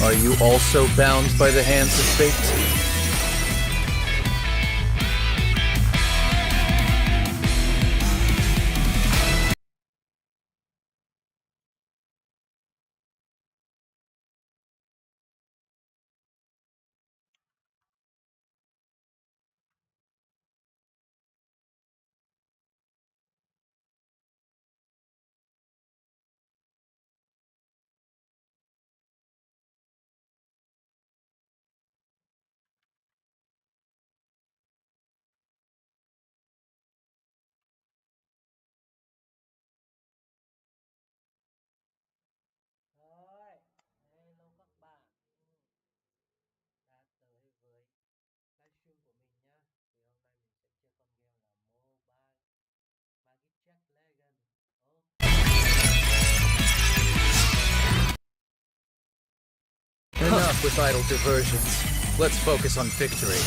Are you also bound by the hands of fate? Rồi, hello các bạn. Đã tới với livestream của mình nhá. Thì hôm nay mình sẽ chơi con game là mobile Magic Legend. Enough with idle diversions. Let's focus on victory.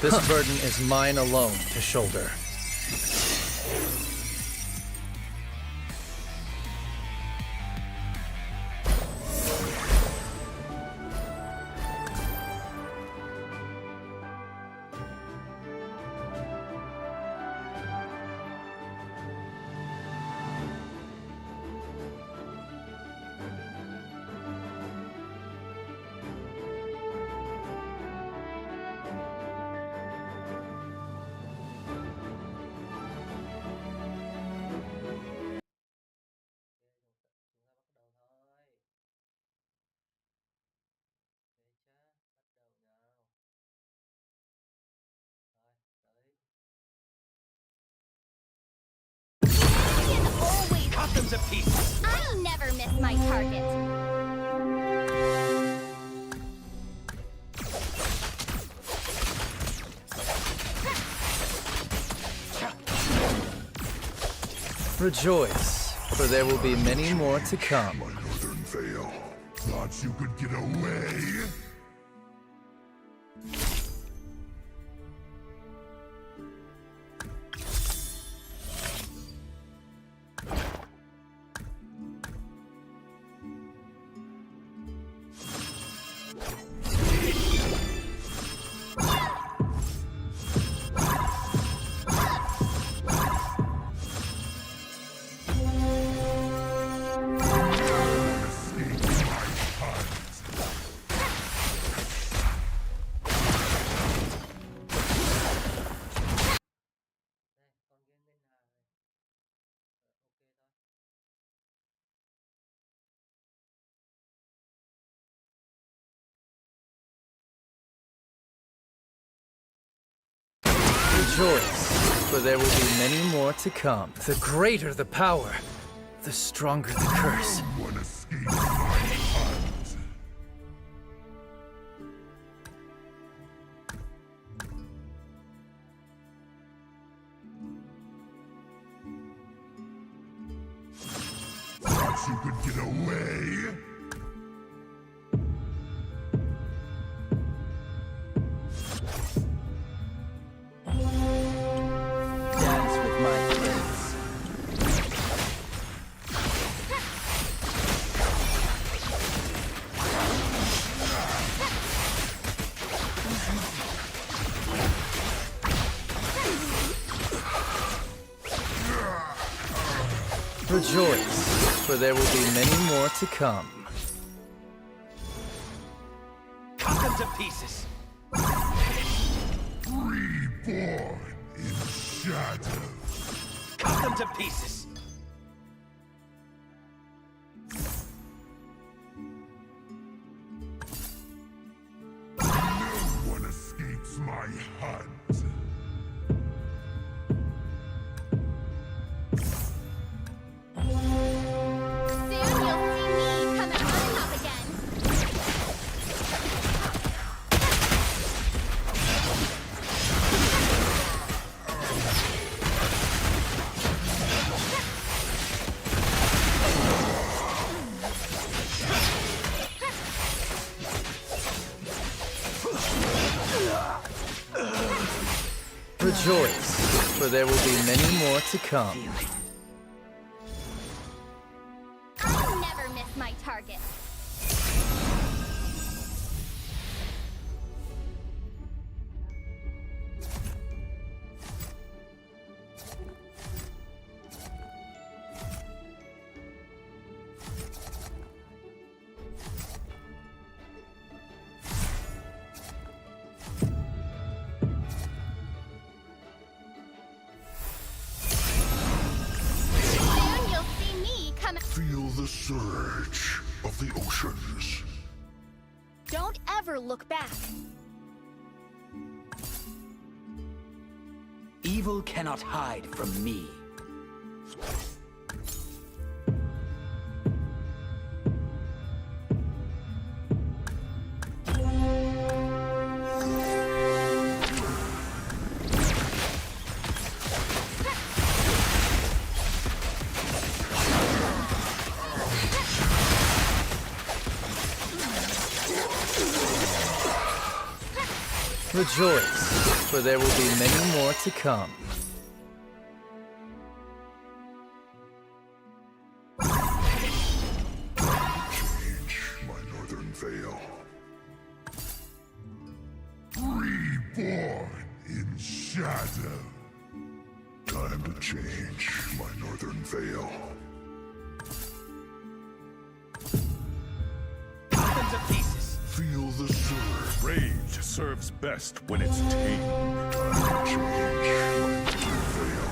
This burden is mine alone to shoulder. Atoms of peace. I never miss my target. Rejoice, for there will be many more to come. My northern veil. Thought you could get away? Rejoice, for there will be many more to come. The greater the power, the stronger the curse. One escape my hunt. Thought you could get away? Dance with my friends. Rejoice, for there will be many more to come. Atoms of pieces. Reborn in shadow. Atoms of pieces. No one escapes my hunt. Rejoice, for there will be many more to come. I never miss my target. Soon you'll see me come. Feel the surge of the oceans. Don't ever look back. Evil cannot hide from me. Rejoice, for there will be many more to come. Change my northern veil. Reborn in shadow. Time to change my northern veil. Cut them to pieces. Feel the surge. Rage serves best when it's tamed. Time to change my northern veil.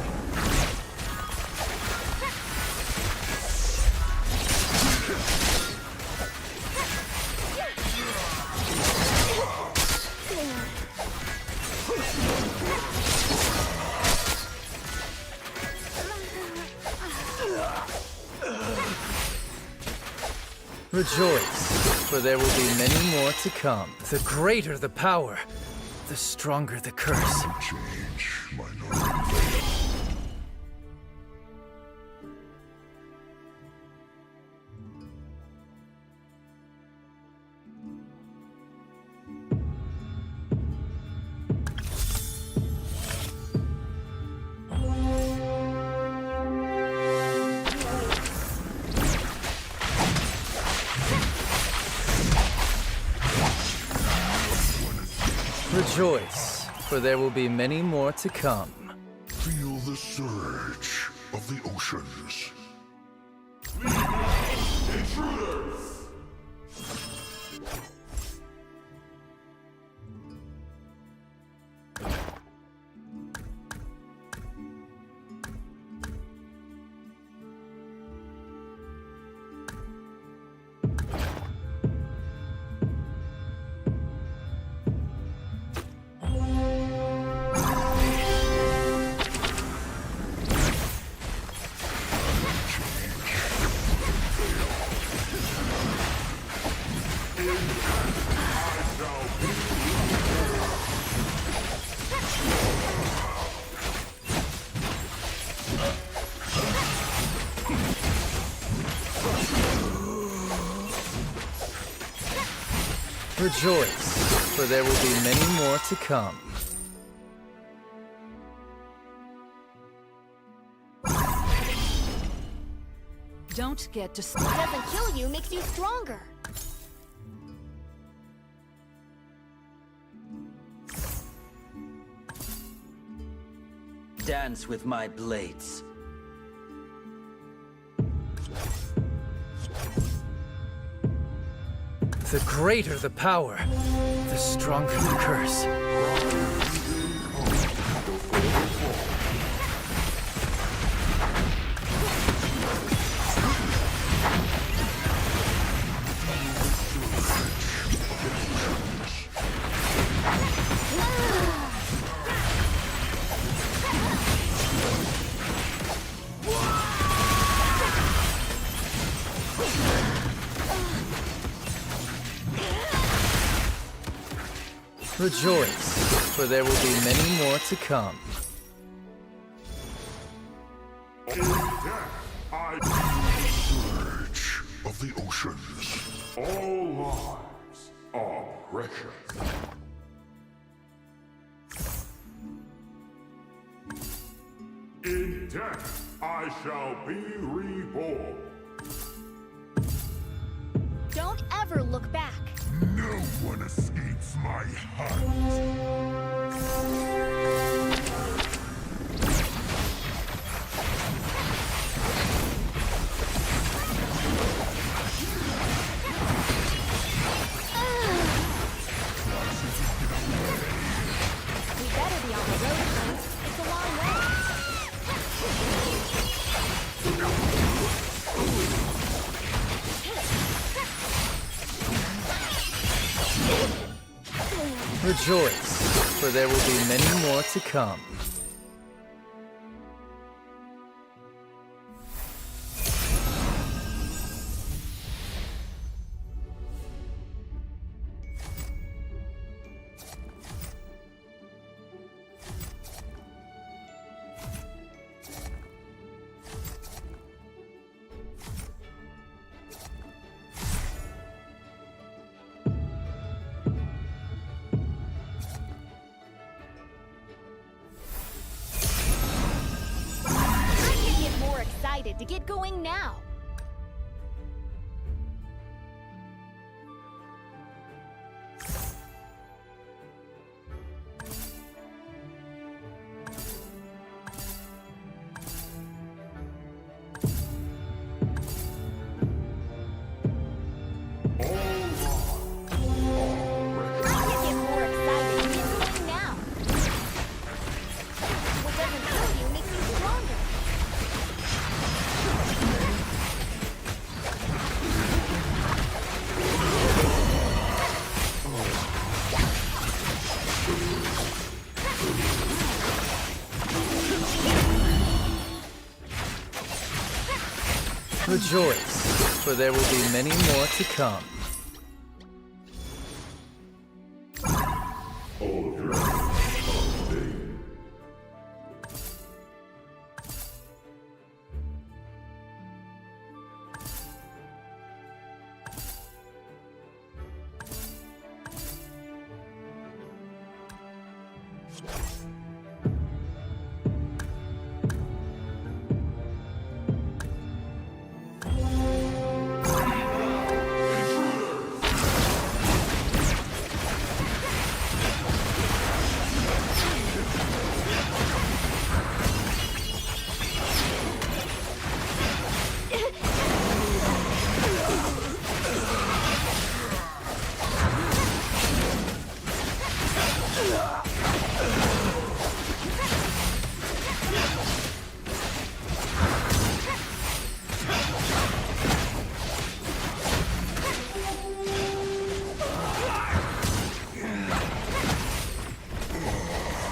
Rejoice, for there will be many more to come. The greater the power, the stronger the curse. Change my northern veil. Rejoice, for there will be many more to come. Feel the surge of the oceans. Rejoice, for there will be many more to come. Don't get to What doesn't kill you makes you stronger. Dance with my blades. The greater the power, the stronger the curse. Rejoice, for there will be many more to come. I feel the surge of the oceans. All lives are precious. death, I shall be reborn. Don't ever look back. No one escapes my hunt. We better be on the road, friends. It's a long way. Rejoice, for there will be many more to come. To get going now. Rejoice, for there will be many more to come.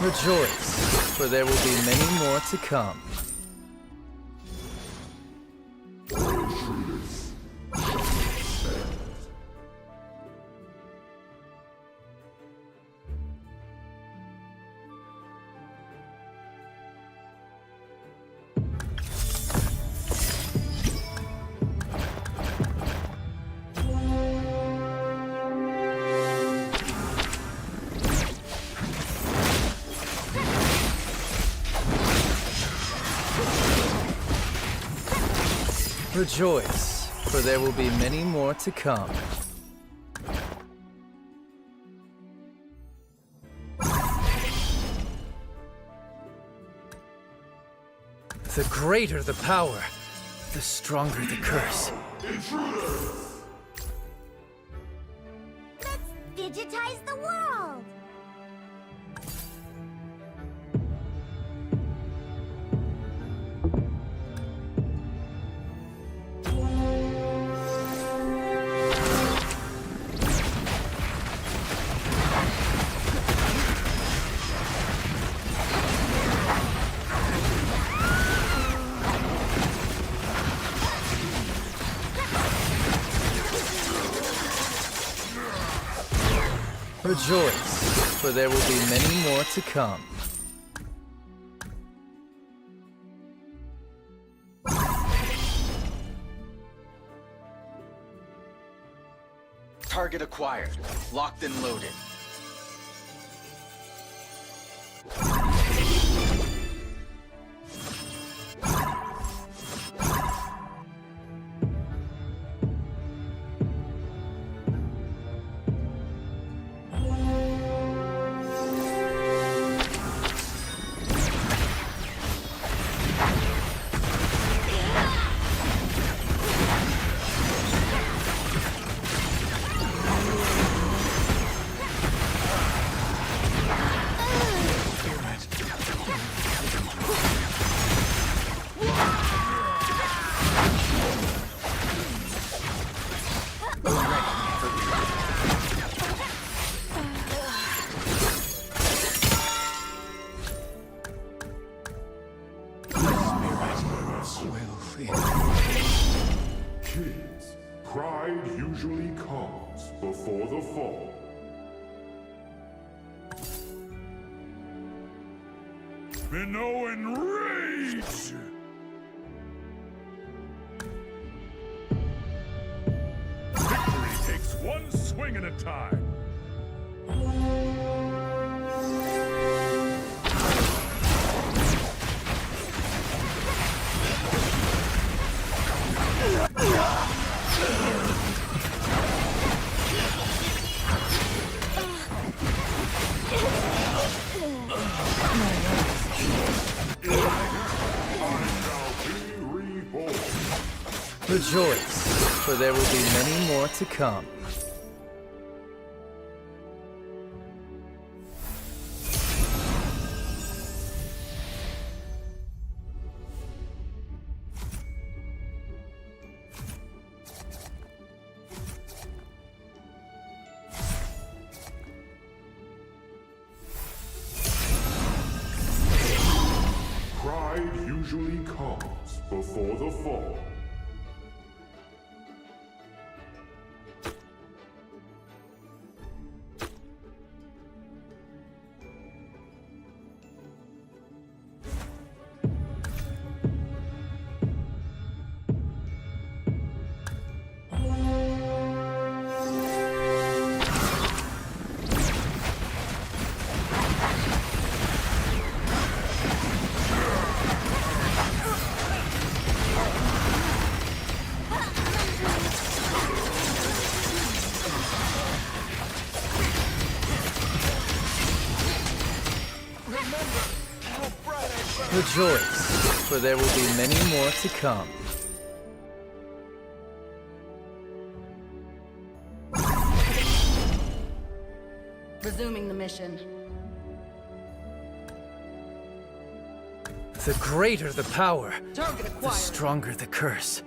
Rejoice, for there will be many more to come. Rejoice, for there will be many more to come. The greater the power, the stronger the curse. Let's digitize the world. Rejoice, for there will be many more to come. Target acquired. Locked and loaded. the fall. Minoan rage! Victory takes one swing at a time. Rejoice, for there will be many more to come. Pride usually comes before the fall. Rejoice, for there will be many more to come. Resuming the mission. The greater the power, Target the acquired. stronger the curse.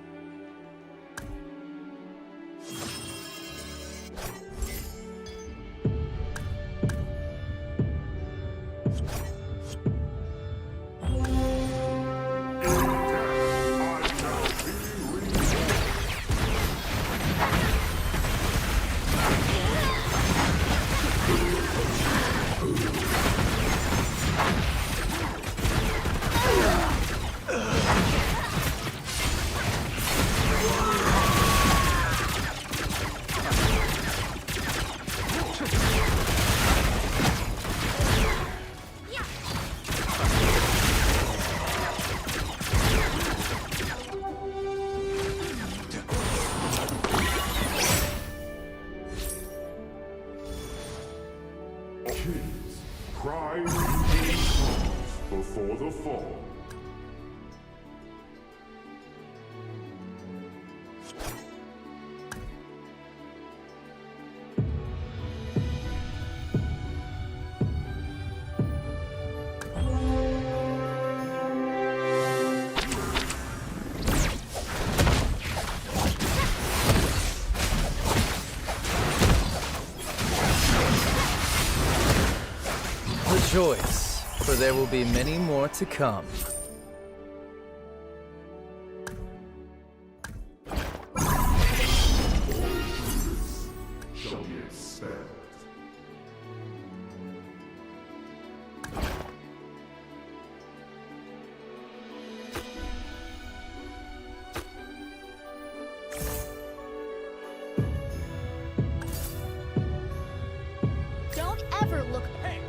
Kings, pride usually comes before the fall. Rejoice, for there will be many more to come. Shall be expelled. Don't ever look back.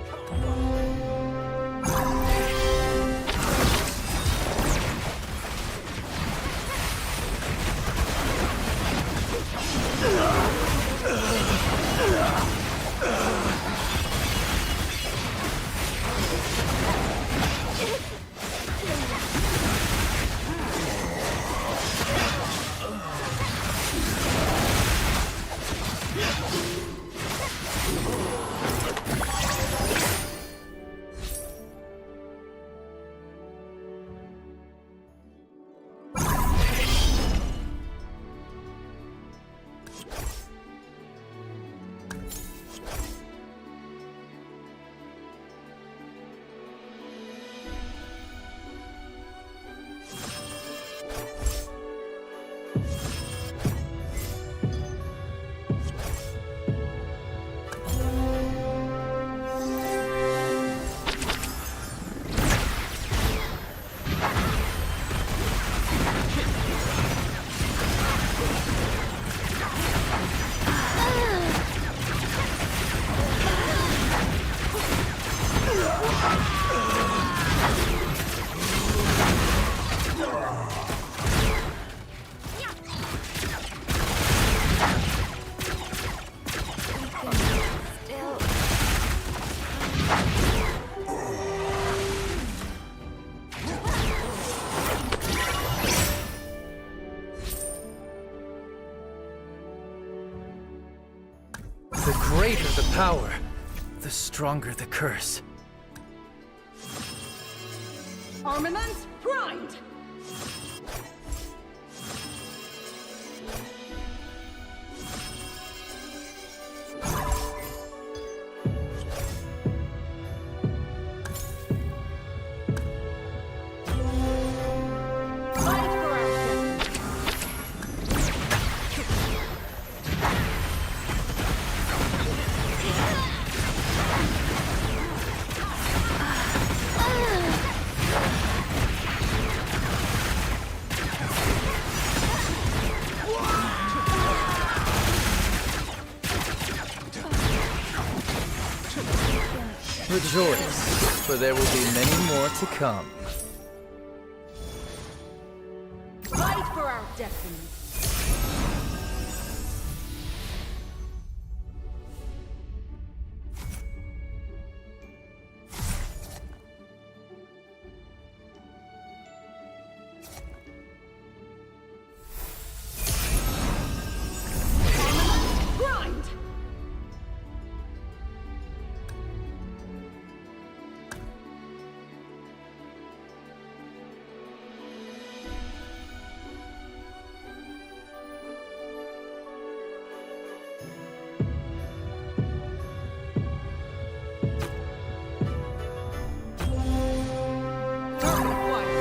power, the stronger the curse. Armaments, grind! Fight for our destiny. Rejoice, for there will be many more to come. Fight for our destiny. Grind! Target acquired.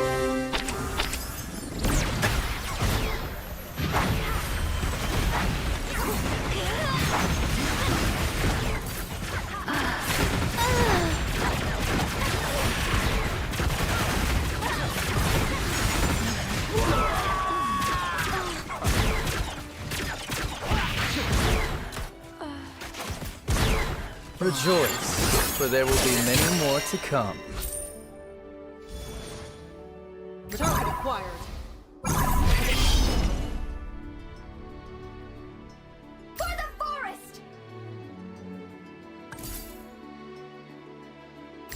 Rejoice, for there will be many more to come. Target acquired. For the forest!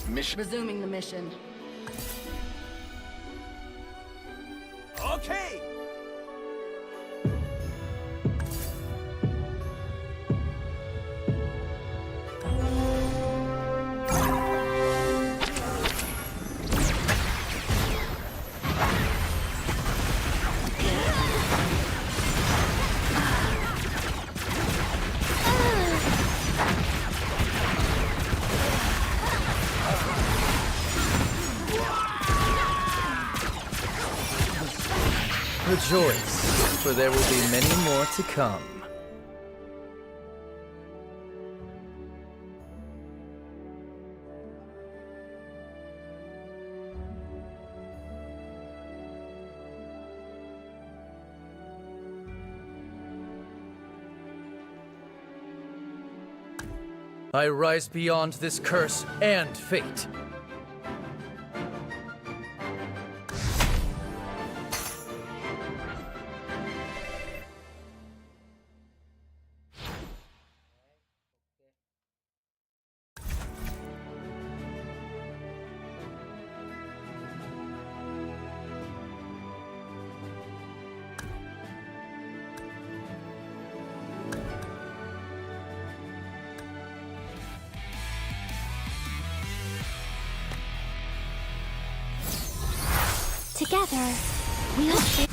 Mission. Resuming the mission. Okay. Rejoice, for there will be many more to come. I rise beyond this curse and fate. Together, we'll share.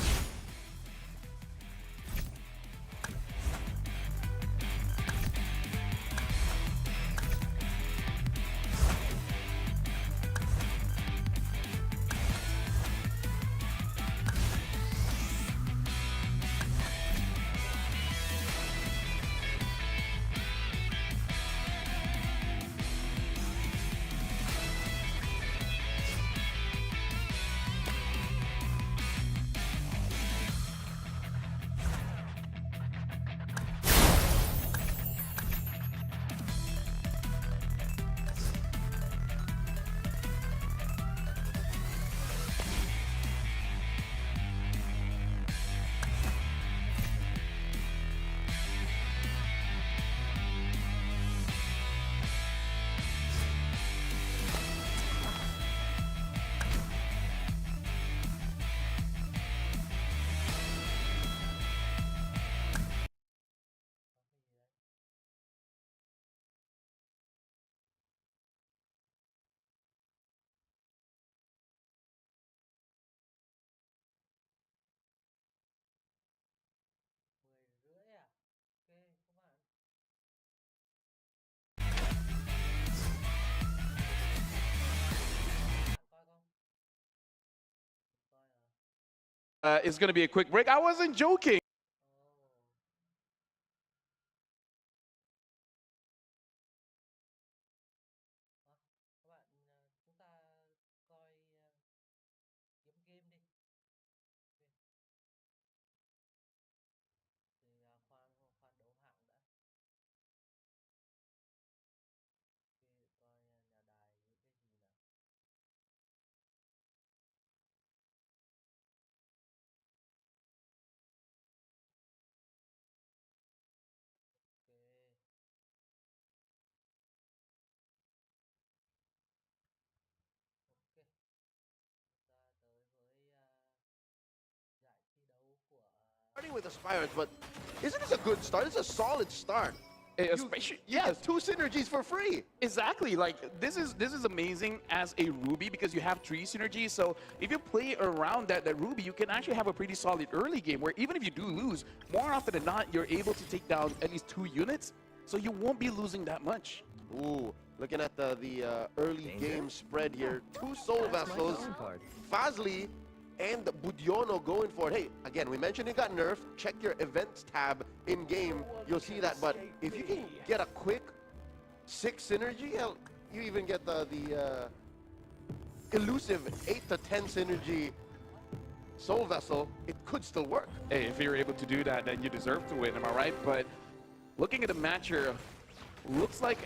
It's going to be a quick break. I wasn't joking. Các bạn chúng ta coi kiếm game đi. Thì khoan khoan đấu hạng đã. Thì coi nhà đài những cái gì nào. Ok. Ok. Ta tới với giải thi đấu của Starting with Aspirants, but isn't this a good start? It's a solid start. Especially, Yes, 2 synergies for free. exactly. Like this is amazing as a Ruby because you have 3 synergies. So if you play around that Ruby, you can actually have a pretty solid early game where even if you do lose, more often than not, you're able to take down at least 2 units. So you won't be losing that much. Ooh, looking at the early game spread here. 2 Soul Vessels, Fazli and Budiono going for it. Hey, again, we mentioned it got nerfed. Check your events tab in game. You'll see that. But if you can get a quick 6 synergy, hell, you even get the elusive 8 to 10 synergy Soul Vessel, it could still work. Hey, if you're able to do that, then you deserve to win, am I right? But looking at the match here, looks like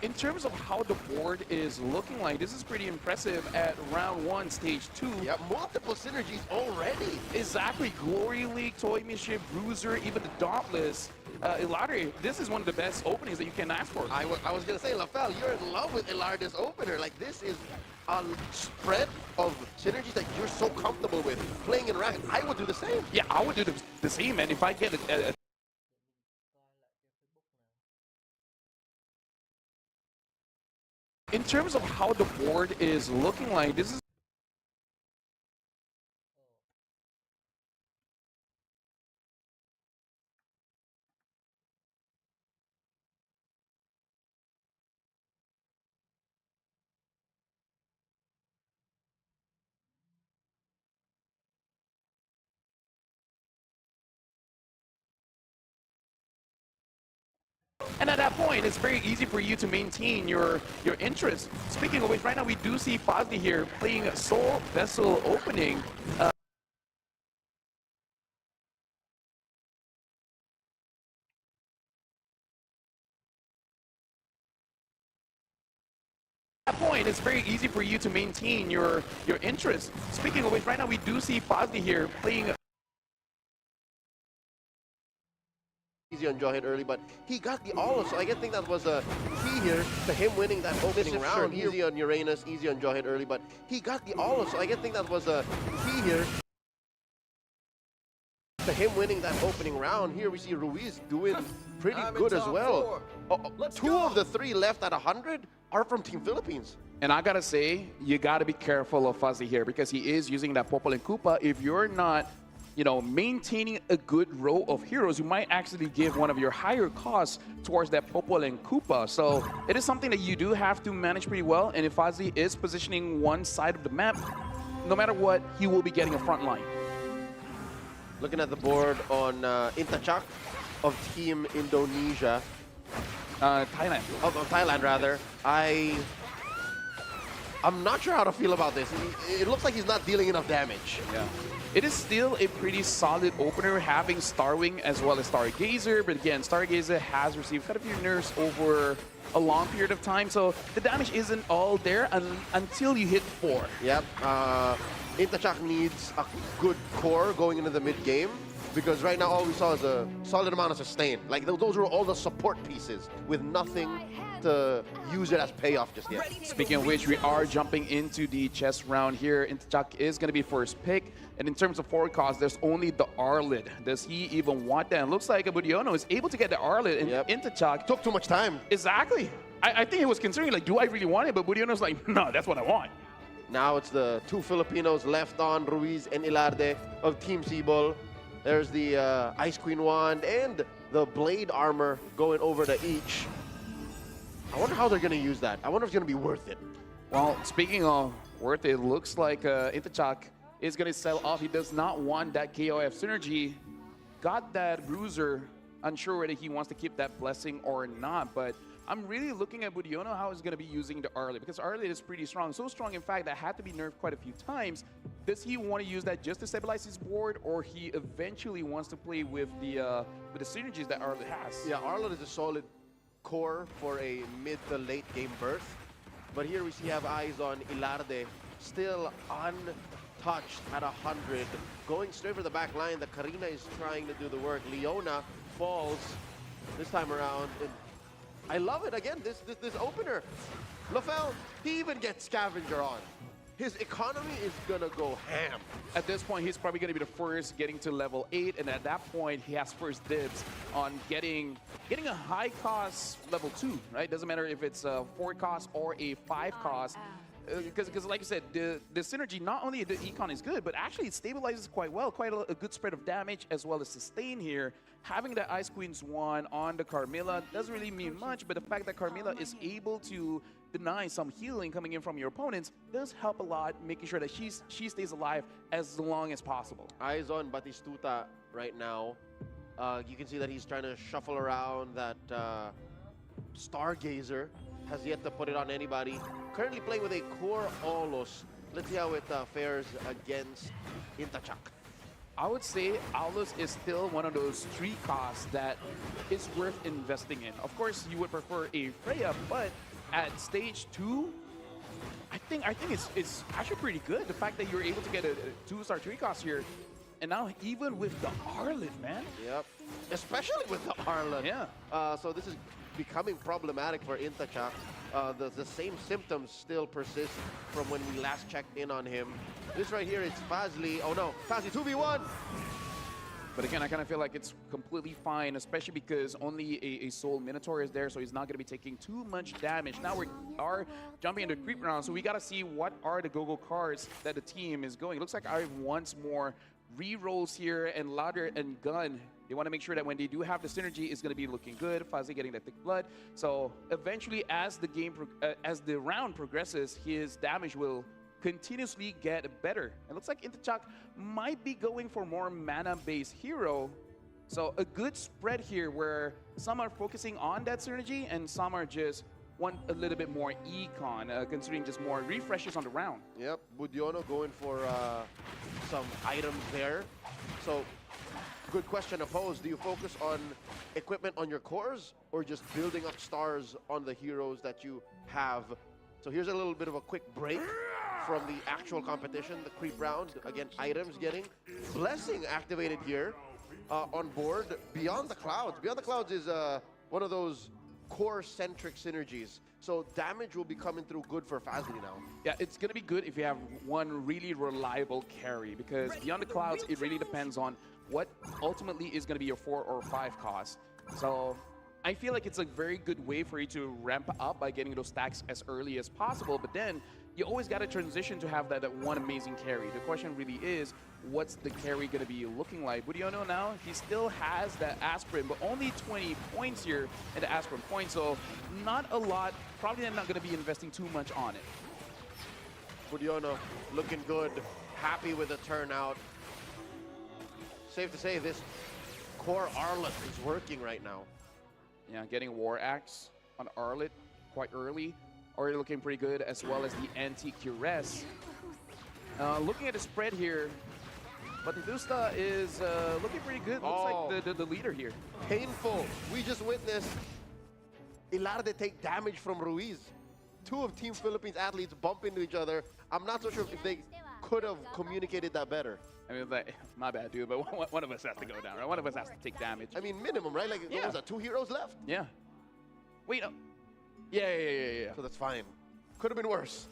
in terms of how the board is looking like, this is pretty impressive at round 1, stage 2. Yeah, multiple synergies already. Exactly. Glory League, Toy Mischief, Bruiser, even the Dauntless. Ilardi, this is one of the best openings that you can ask for. I was going to say, Lafel, you're in love with Ilardi's opener. Like, this is a spread of synergies that you're so comfortable with playing in ranked. I would do the same. Yeah, I would do the same, and if I get a in terms of how the board is looking like, this is and at that point, it's very easy for you to maintain your interest. Speaking of which, right now we do see Fazli here playing Soul Vessel opening. At that point, it's very easy for you to maintain your interest. Speaking of which, right now we do see Fazli here playing. Easy on Jawhead early, but he got the olive, so I think that was a key here to him winning that opening round. Easy on Uranus, easy on Jawhead early, but he got the olive, so I think that was a key here to him winning that opening round. Here we see Ruiz doing pretty good as well. 2 of the 3 left at 100 are from Team Philippines. And I gotta say, you gotta be careful of Fuzzy here because he is using that Popol and Koopa. If you're not, maintaining a good row of heroes, you might actually give one of your higher costs towards that Popol and Koopa. So it is something that you do have to manage pretty well. And if Fuzzy is positioning one side of the map, no matter what, he will be getting a front line. Looking at the board on Intachak of Team Indonesia. Thailand. Of Thailand, rather. I'm not sure how to feel about this. It looks like he's not dealing enough damage. Yeah. It is still a pretty solid opener, having Starwing as well as Stargazer. But again, Stargazer has received quite a few nerfs over a long period of time, so the damage isn't all there until you hit 4. Yep. Intachak needs a good core going into the mid-game, because right now all we saw is a solid amount of sustain. Like, those were all the support pieces with nothing to use it as payoff just yet. Speaking of which, we are jumping into the chess round here. Intachak is going to be first pick. And in terms of forward cost, there's only the Arlid. Does he even want that? It looks like Budiono is able to get the Arlid, and Intachak took too much time. Exactly. I think he was considering, like, do I really want it? But Budiono's like, no, that's what I want. Now it's the 2 Filipinos left on, Ruiz and Ilarde of Team Sibol. There's the Ice Queen Wand and the Blade Armor going over to each. I wonder how they're going to use that. I wonder if it's going to be worth it. Well, speaking of worth it, looks like Intachak is going to sell off. He does not want that KOF synergy. Got that bruiser. Unsure whether he wants to keep that blessing or not, but I'm really looking at Budiono how he's going to be using the Arlet, because Arlet is pretty strong. So strong, in fact, that had to be nerfed quite a few times. Does he want to use that just to stabilize his board, or he eventually wants to play with the synergies that Arlet has? Yeah, Arlet is a solid core for a mid to late game burst. But here we see have eyes on Ilarde, still untouched at 100. Going straight for the back line, the Karina is trying to do the work. Leona falls this time around. And I love it again, this opener. LaFell, he even gets Scavenger on. His economy is gonna go ham. At this point, he's probably gonna be the first getting to level 8, and at that point, he has first dibs on getting a high cost level 2, right? Doesn't matter if it's a 4 cost or a 5 cost. Because like I said, the synergy, not only the econ is good, but actually it stabilizes quite well, quite a good spread of damage as well as sustain here. Having the Ice Queen's Wand on the Carmilla doesn't really mean much, but the fact that Carmilla is able to deny some healing coming in from your opponents does help a lot, making sure that she stays alive as long as possible. Eyes on Batistuta right now. You can see that he's trying to shuffle around that Stargazer. Has yet to put it on anybody. Currently playing with a core Aulos. Let's see how it fares against Intachak. I would say Aulos is still one of those 3 costs that is worth investing in. Of course, you would prefer a Freya, but at stage 2, I think it's actually pretty good. The fact that you're able to get a 2-star 3 cost here, and now even with the Arlet, man. Yep, especially with the Arlet. Yeah. So this is becoming problematic for Intachak. The same symptoms still persist from when we last checked in on him. This right here is Fazli. Oh no, Fazli 2v1! But again, I kind of feel like it's completely fine, especially because only a Soul Minotaur is there, so he's not going to be taking too much damage. Now we are jumping into creep round, so we got to see what are the go-go cards that the team is going. It looks like I wants more re-rolls here, and Ladder and Gun. They want to make sure that when they do have the synergy, it's going to be looking good. Fuzzy getting that thick blood. So eventually, as the round progresses, his damage will continuously get better. It looks like Intachak might be going for more mana-based hero. So a good spread here where some are focusing on that synergy and some are just want a little bit more econ, considering just more refreshes on the round. Yep, Budiono going for some items there. So, good question to pose. Do you focus on equipment on your cores or just building up stars on the heroes that you have? So here's a little bit of a quick break from the actual competition, the creep round. Again, items getting. Blessing activated here on board. Beyond the Clouds. Beyond the Clouds is one of those core-centric synergies. So damage will be coming through good for Fazli now. Yeah, it's going to be good if you have one really reliable carry, because Beyond the Clouds, it really depends on what ultimately is going to be your 4 or 5 cost. So I feel like it's a very good way for you to ramp up by getting those stacks as early as possible, but then you always got to transition to have that one amazing carry. The question really is, what's the carry going to be looking like? Budiono now, he still has that Aspirin, but only 20 points here in the Aspirin points, so not a lot. Probably not going to be investing too much on it. Budiono looking good, happy with the turnout. Safe to say this core Arlet is working right now. Yeah, getting War Axe on Arlet quite early. Already looking pretty good, as well as the Anti-Cuirass. Looking at the spread here, Batistuta is looking pretty good. Looks like the leader here. Painful. We just witnessed Ilarde take damage from Ruiz. 2 of Team Philippines athletes bump into each other. I'm not so sure if they could have communicated that better. I mean, like, my bad, dude, but one of us has to go down, right? One of us has to take damage. I mean, minimum, right? Like, what was that, 2 heroes left? Yeah. Wait, no. Yeah. So that's fine. Could have been worse.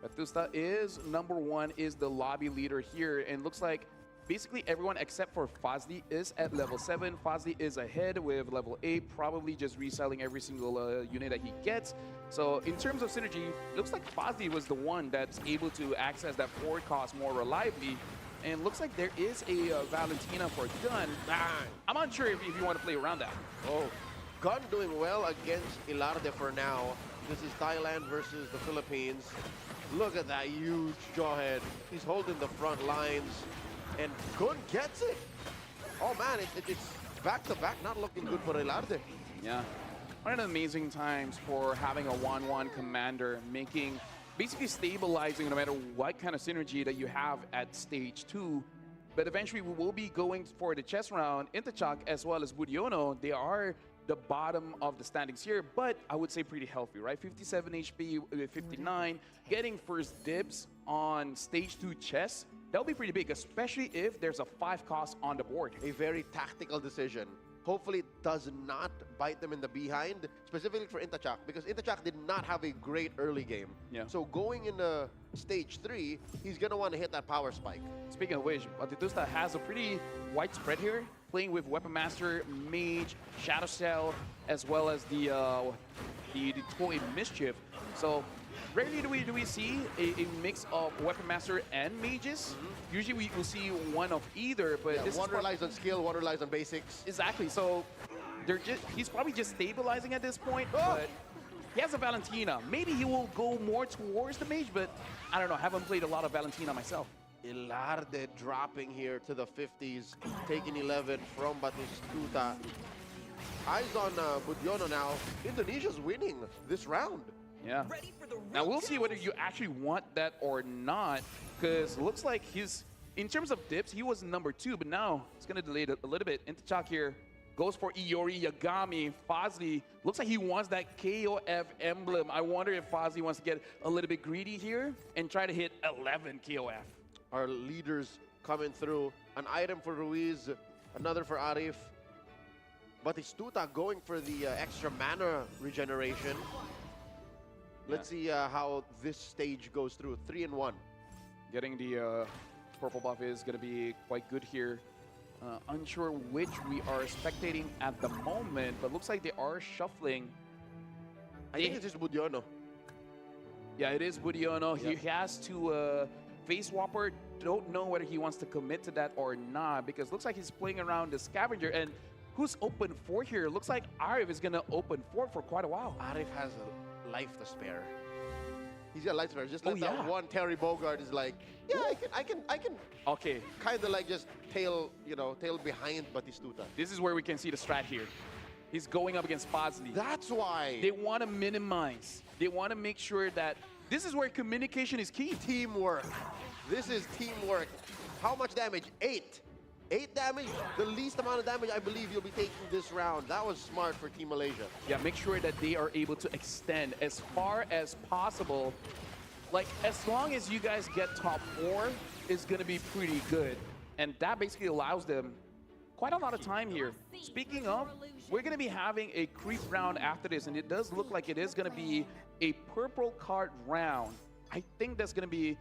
Batistuta is #1, is the lobby leader here, and looks like basically everyone except for Fazli is at level 7. Fazli is ahead with level 8, probably just reselling every single unit that he gets. So in terms of synergy, it looks like Fazli was the one that's able to access that forward cost more reliably. And looks like there is a Valentina for Gun. I'm unsure if you want to play around that. Oh, Gun doing well against Ilarde for now. This is Thailand versus the Philippines. Look at that huge jawhead. He's holding the front lines. And Gun gets it. Oh man, it's back-to-back, not looking good for Ilarde. Yeah. One of the amazing times for having a 1-1 commander, basically stabilizing no matter what kind of synergy that you have at stage 2. But eventually we will be going for the chess round. Intachak as well as Budiono, they are the bottom of the standings here, but I would say pretty healthy, right? 57 HP with 59, getting first dibs on stage 2 chess. That'll be pretty big, especially if there's a 5 cost on the board. A very tactical decision. Hopefully it does not bite them in the behind, specifically for Intachak, because Intachak did not have a great early game. Yeah. So going into stage 3, he's going to want to hit that power spike. Speaking of which, Batitusta has a pretty wide spread here, playing with Weapon Master, Mage, Shadow Cell, as well as the Toy Mischief. So rarely do we see a mix of Weapon Master and Mages. Usually we will see one of either, but this one is relies on skill, one relies on basics. Exactly. So he's probably just stabilizing at this point, but he has a Valentina. Maybe he will go more towards the Mage, but I don't know. I haven't played a lot of Valentina myself. Ilarde dropping here to the 50s, taking 11 from Batistuta. Eyes on Budiono now. Indonesia's winning this round. Yeah. Now we'll see whether you actually want that or not, because looks like in terms of dips, he was number 2, but now it's going to delay it a little bit. Intachak here goes for Iori Yagami. Fazli looks like he wants that KOF emblem. I wonder if Fazli wants to get a little bit greedy here and try to hit 11 KOF. Our leaders coming through. An item for Ruiz, another for Arif. Batistuta going for the extra mana regeneration. Let's see how this stage goes through. 3-1. Getting the purple buff is going to be quite good here. Unsure which we are spectating at the moment, but looks like they are shuffling. I think it's just Budiono. Yeah, it is Budiono. Yep. He has to face Whopper. Don't know whether he wants to commit to that or not, because looks like he's playing around the Scavenger. And who's open 4 here? Looks like Arif is going to open 4 for quite a while. Arif has a life to spare. He's got life to spare. Just like that one Terry Bogard is like, yeah, I can Okay. kind of like just tail behind Batistuta. This is where we can see the strat here. He's going up against Fazli. That's why. They want to minimize. They want to make sure that this is where communication is key. Teamwork. This is teamwork. How much damage? 8. 8 damage, the least amount of damage I believe you'll be taking this round. That was smart for Team Malaysia. Yeah, make sure that they are able to extend as far as possible. Like, as long as you guys get top 4, it's going to be pretty good. And that basically allows them quite a lot of time here. Speaking of, we're going to be having a creep round after this, and it does look like it is going to be a purple card round. I think that's going to be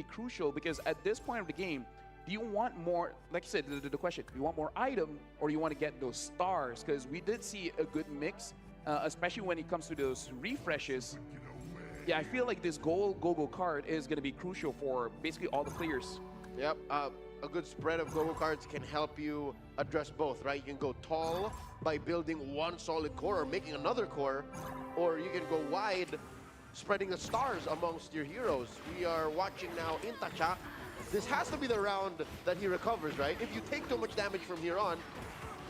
crucial, because at this point of the game, do you want more, like you said, the question, do you want more item or you want to get those stars? Because we did see a good mix, especially when it comes to those refreshes. Yeah, I feel like this gold card is going to be crucial for basically all the players. Yep, a good spread of go-go cards can help you address both, right? You can go tall by building one solid core or making another core, or you can go wide, spreading the stars amongst your heroes. We are watching now Intachak. This has to be the round that he recovers, right? If you take too much damage from here on,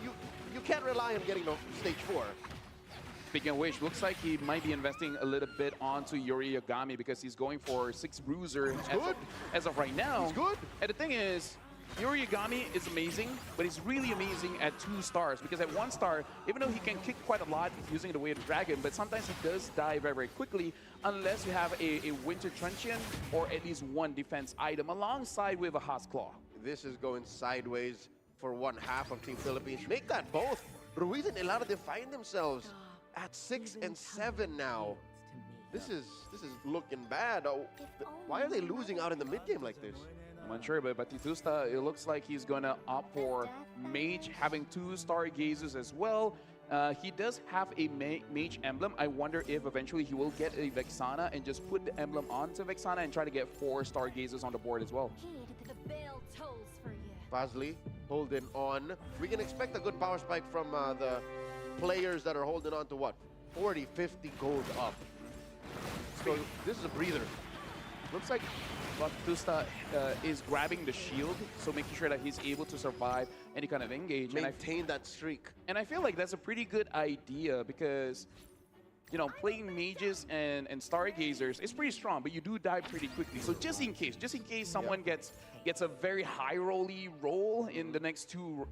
you can't rely on getting to stage 4. Speaking of which, looks like he might be investing a little bit onto Yori Yagami, because he's going for 6 bruiser as of right now. He's good. And the thing is, Yori Yagami is amazing, but he's really amazing at 2 stars, because at 1 star, even though he can kick quite a lot using the Weighted Dragon, but sometimes he does die very, very quickly unless you have a Winter Truncheon or at least 1 defense item alongside with a Haas Claw. This is going sideways for one half of Team Philippines. Make that both. Ruiz and Ilarde find themselves at 6 and 7 now. This is looking bad. Oh, why are they losing out in the mid game like this? I'm unsure, but Batitusta, it looks like he's going to opt for Mage, having 2 Stargazers as well. He does have a Mage emblem. I wonder if eventually he will get a Vexana and just put the emblem onto Vexana and try to get 4 Stargazers on the board as well. The bell tolls for you. Fazli holding on. We can expect a good power spike from the players that are holding on to what? 40, 50 gold up. So this is a breather. Looks like Batusta is grabbing the shield, so making sure that he's able to survive any kind of engage. Maintain that streak. And I feel like that's a pretty good idea because, you know, playing mages and stargazers is pretty strong, but you do die pretty quickly. So just in case someone gets a very high rolly roll in the next two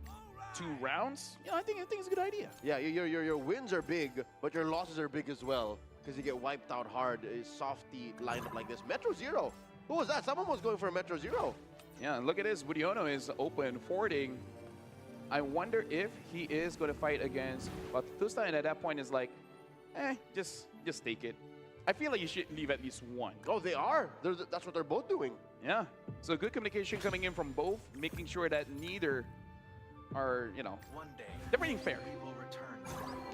rounds, you know, I think it's a good idea. Yeah, your wins are big, but your losses are big as well because you get wiped out hard. A softy lineup like this. Metro Zero. Who was that? Someone was going for a Metro Zero. Yeah, look at this. Budiono is open, fording. I wonder if he is going to fight against Batusta, and at that point is like, just take it. I feel like you should leave at least one. Oh, they are. That's what they're both doing. Yeah. So good communication coming in from both, making sure that neither are, you know, they're being fair.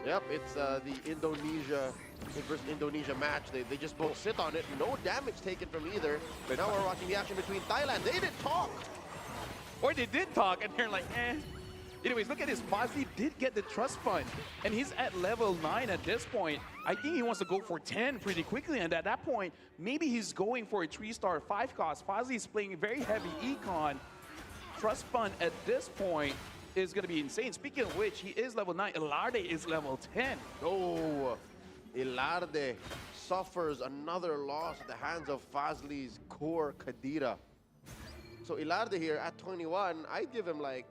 Yep, it's the Indonesia versus Indonesia match. They just both sit on it. No damage taken from either. But now we're watching the action between Thailand. They didn't talk. Or they did talk, and they're like, eh. Anyways, look at this. Fazli did get the trust fund, and he's at level 9 at this point. I think he wants to go for 10 pretty quickly, and at that point, maybe he's going for a 3-star 5 cost. Fazli is playing very heavy econ. Trust fund at this point is going to be insane. Speaking of which, he is level 9. Ilarde is level 10. Oh, Ilarde suffers another loss at the hands of Fazli's core Kadira. So Ilarde here at 21, I'd give him like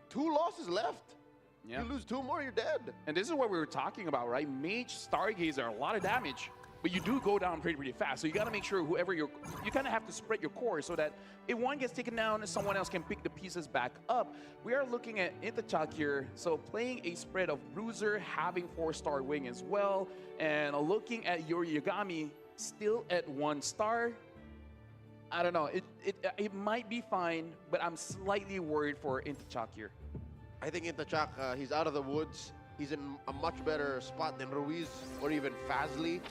2 losses left. Yeah. You lose 2 more, you're dead. And this is what we were talking about, right? Mage, Stargazer, a lot of damage. But you do go down pretty fast. So you got to make sure whoever you kind of have to spread your core so that if one gets taken down, someone else can pick the pieces back up. We are looking at Intachak here. So playing a spread of Bruiser, having 4-star wing as well. And looking at Yoriyagami still at 1 star. I don't know. It might be fine, but I'm slightly worried for Intachak here. I think Intachak, he's out of the woods. He's in a much better spot than Ruiz or even Fazli.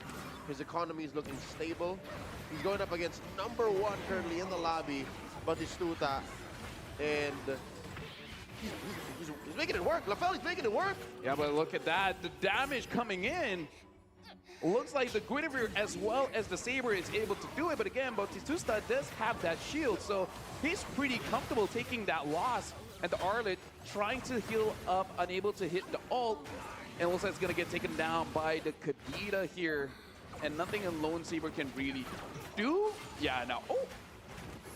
His economy is looking stable. He's going up against number 1 currently in the lobby, Batistuta. And he's making it work. Lafel is making it work. Yeah, but look at that. The damage coming in. Looks like the Guinevere as well as the Saber is able to do it. But again, Batistuta does have that shield. So he's pretty comfortable taking that loss. And the Arlet trying to heal up, unable to hit the ult. And looks like it's going to get taken down by the Kadira here. And nothing a Lone Saber can really do. Yeah, no. Oh,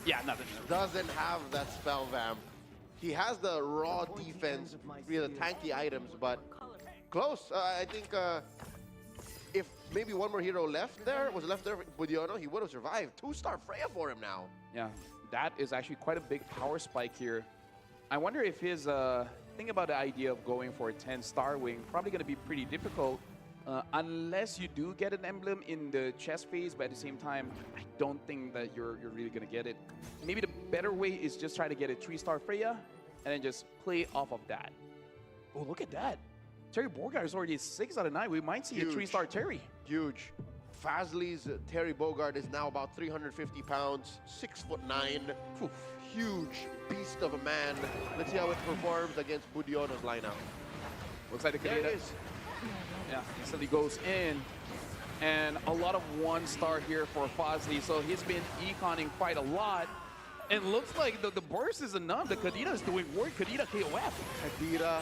yeah, nothing. Doesn't have that spell vamp. He has the raw defense via the tanky items, but close. I think if maybe one more hero was left there, Budiono, he would have survived. 2-star Freya for him now. Yeah, that is actually quite a big power spike here. I wonder if his think about the idea of going for a 10-star wing, probably going to be pretty difficult. Unless you do get an emblem in the chest phase, but at the same time, I don't think that you're really going to get it. Maybe the better way is just try to get a 3-star Freya, and then just play off of that. Oh, look at that. Terry Bogard is already 6 out of 9. We might see Huge. a 3-star Terry. Huge. Fazli's Terry Bogard is now about 350 pounds, 6'9". Oof. Huge beast of a man. Let's see how it performs against Budiono's lineup. Looks like the There it Canadian. is. Yeah, instantly goes in. And a lot of 1-star here for Fazli. So he's been econing quite a lot. And looks like the burst is enough. The Kadira is doing work. Kadira KOF. Kadira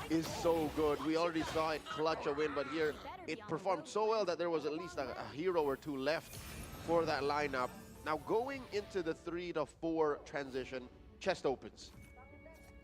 is so good. We already saw it clutch a win, but here it performed so well that there was at least a hero or 2 left for that lineup. Now going into the 3 to 4 transition, chest opens.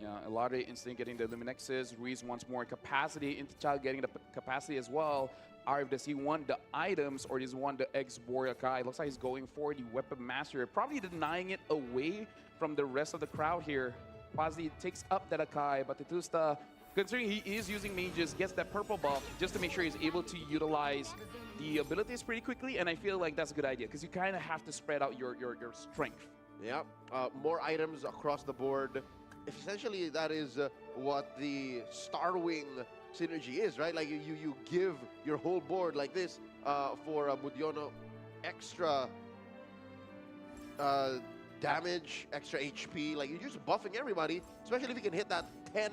Yeah, Ilarde instantly getting the Luminexes. Ruiz wants more capacity. Intachak getting the capacity as well. Arif, does he want the items or does he want the ex-Boryakai? Looks like he's going for the Weapon Master. Probably denying it away from the rest of the crowd here. Fazli takes up that Akai, but Batistuta, considering he is using mages, gets that purple buff just to make sure he's able to utilize the abilities pretty quickly. And I feel like that's a good idea because you kind of have to spread out your strength. Yep, more items across the board. Essentially, that is what the Starwing synergy is, right? Like you give your whole board like this for Budiono extra damage, extra HP. Like you're just buffing everybody, especially if you can hit that 10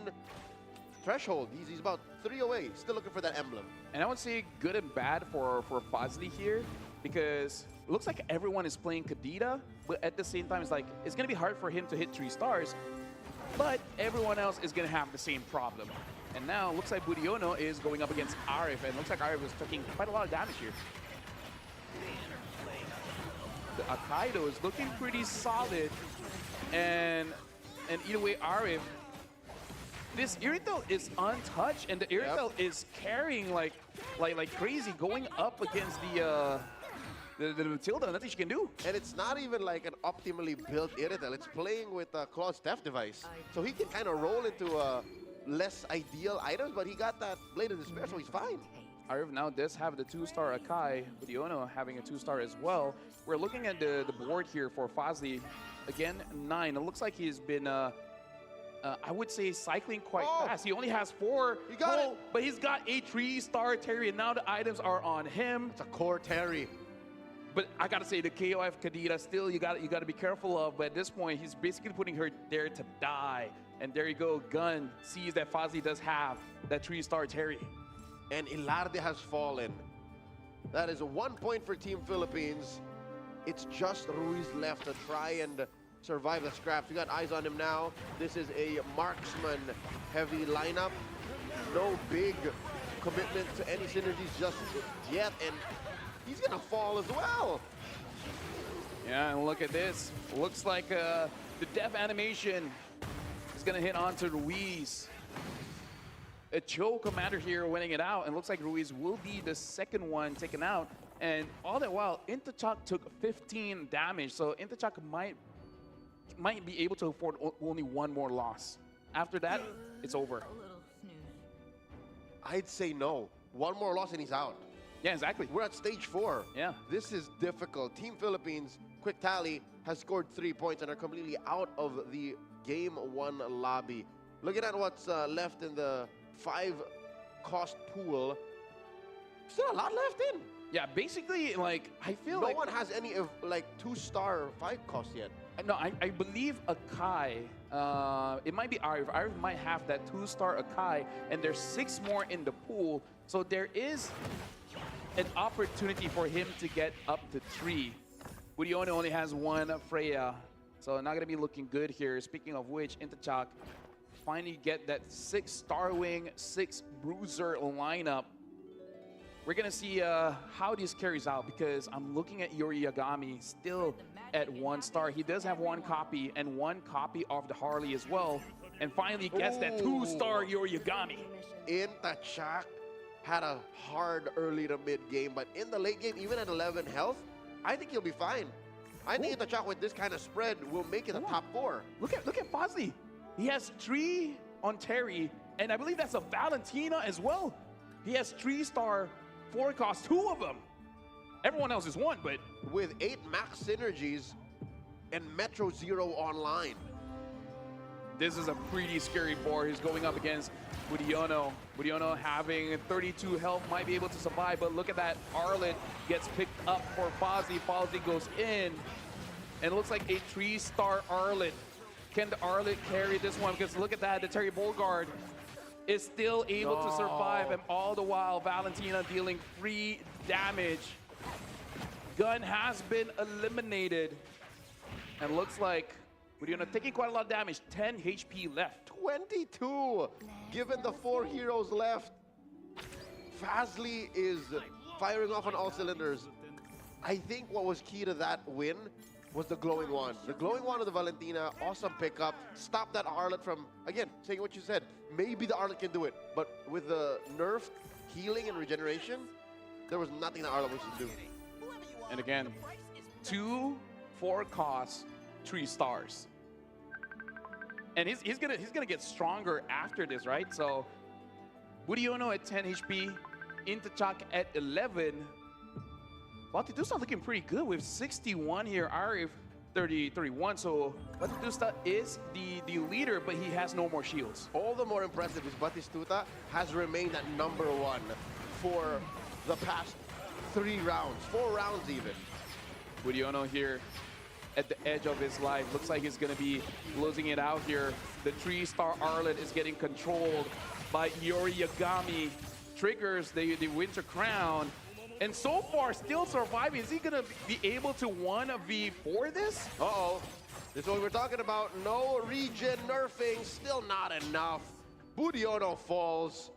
threshold. He's about 3 away. Still looking for that emblem. And I would say good and bad for Fazli here, because it looks like everyone is playing Kadita, but at the same time, it's like it's going to be hard for him to hit 3 stars, but everyone else is going to have the same problem. And now, looks like Budiono is going up against Arif, and looks like Arif is taking quite a lot of damage here. The Akaido is looking pretty solid, and either way, Arif, this Irithel is untouched, and the Irithel is carrying like crazy, going up against the Matilda. Nothing she can do. And it's not even like an optimally built Irithel. It's playing with Claude's Theft device. So he can kind of roll into less ideal items, but he got that Blade of Despair, so he's fine. Arif now does have the 2-star Akai, with Iono having a 2-star as well. We're looking at the board here for Fazli. Again, 9. It looks like he's been, I would say, cycling quite fast. He only has 4. He got it. But he's got a 3-star Terry, and now the items are on him. It's a core Terry. But I gotta say, the KOF Kadita still you gotta be careful of. But at this point, he's basically putting her there to die. And there you go, Gun sees that Fazli does have that 3-star Terry. And Ilarde has fallen. That is 1 point for Team Philippines. It's just Ruiz left to try and survive the scraps. We got eyes on him now. This is a marksman-heavy lineup. No big commitment to any synergies just yet, and he's gonna fall as well. Yeah, and look at this. Looks like the death animation is gonna hit onto Ruiz. A Cho commander here winning it out, and looks like Ruiz will be the second one taken out. And all that while, Intachak took 15 damage, so Intachak might be able to afford only 1 more loss. After that, it's over. I'd say no. 1 more loss and he's out. Yeah, exactly. We're at stage 4. Yeah. This is difficult. Team Philippines, quick tally, has scored 3 points and are completely out of the Game 1 lobby. Looking at what's left in the 5-cost pool, still a lot left in. Yeah, basically, like, I feel no one has any like 2-star 5-cost yet. No, I believe Akai, it might be Arif. Arif might have that 2-star Akai, and there's 6 more in the pool. So there is an opportunity for him to get up to 3. Budiono only has 1 Freya, so not gonna be looking good here. Speaking of which, Intachak finally get that 6 Starwing, 6 Bruiser lineup. We're gonna see how this carries out, because I'm looking at Yori Yagami still at 1 star. He does have 1 copy and 1 copy of the Harley as well. And finally gets that 2-star Yori Yagami. Intachak had a hard early to mid game, but in the late game, even at 11 health, I think he'll be fine. I think Intachak with this kind of spread will make it a top 4. Look at Fazli. He has 3 on Terry, and I believe that's a Valentina as well. He has 3-star 4-cost, 2 of them. Everyone else is 1, but with 8 max synergies and Metro Zero online. This is a pretty scary board. He's going up against Budiono. Budiono having 32 health, might be able to survive, but look at that. Arlet gets picked up for Fazli. Fazli goes in, and it looks like a 3-star Arlet. Can the Arlet carry this one? Because look at that, the Terry Bolgard is still able to survive, and all the while, Valentina dealing 3 damage. Gun has been eliminated, and looks like Budiono taking quite a lot of damage. 10 HP left. 22, given the 4 heroes left. Fazli is firing off on all cylinders. I think what was key to that win was the glowing wand. The glowing wand of the Valentina, awesome pickup. Stop that Arlet from, again, saying what you said. Maybe the Arlet can do it, but with the nerfed healing and regeneration, there was nothing that Arlet was to do. And again, 2 4-cost 3 stars. And he's gonna get stronger after this, right? So Budiono at 10 HP, Intachak at 11. Batistuta looking pretty good with 61 here. Arif 31. So Batistuta is the leader, but he has no more shields. All the more impressive is Batistuta has remained at #1 for the past 3 rounds, 4 rounds even. Budiono here at the edge of his life. Looks like he's gonna be closing it out here. The 3-star Arlet is getting controlled. by Yori Yagami. Triggers the Winter Crown. And so far, still surviving. Is he going to be able to 1v4 this? Uh-oh. This is what we're talking about. No regen nerfing. Still not enough. Budiono falls.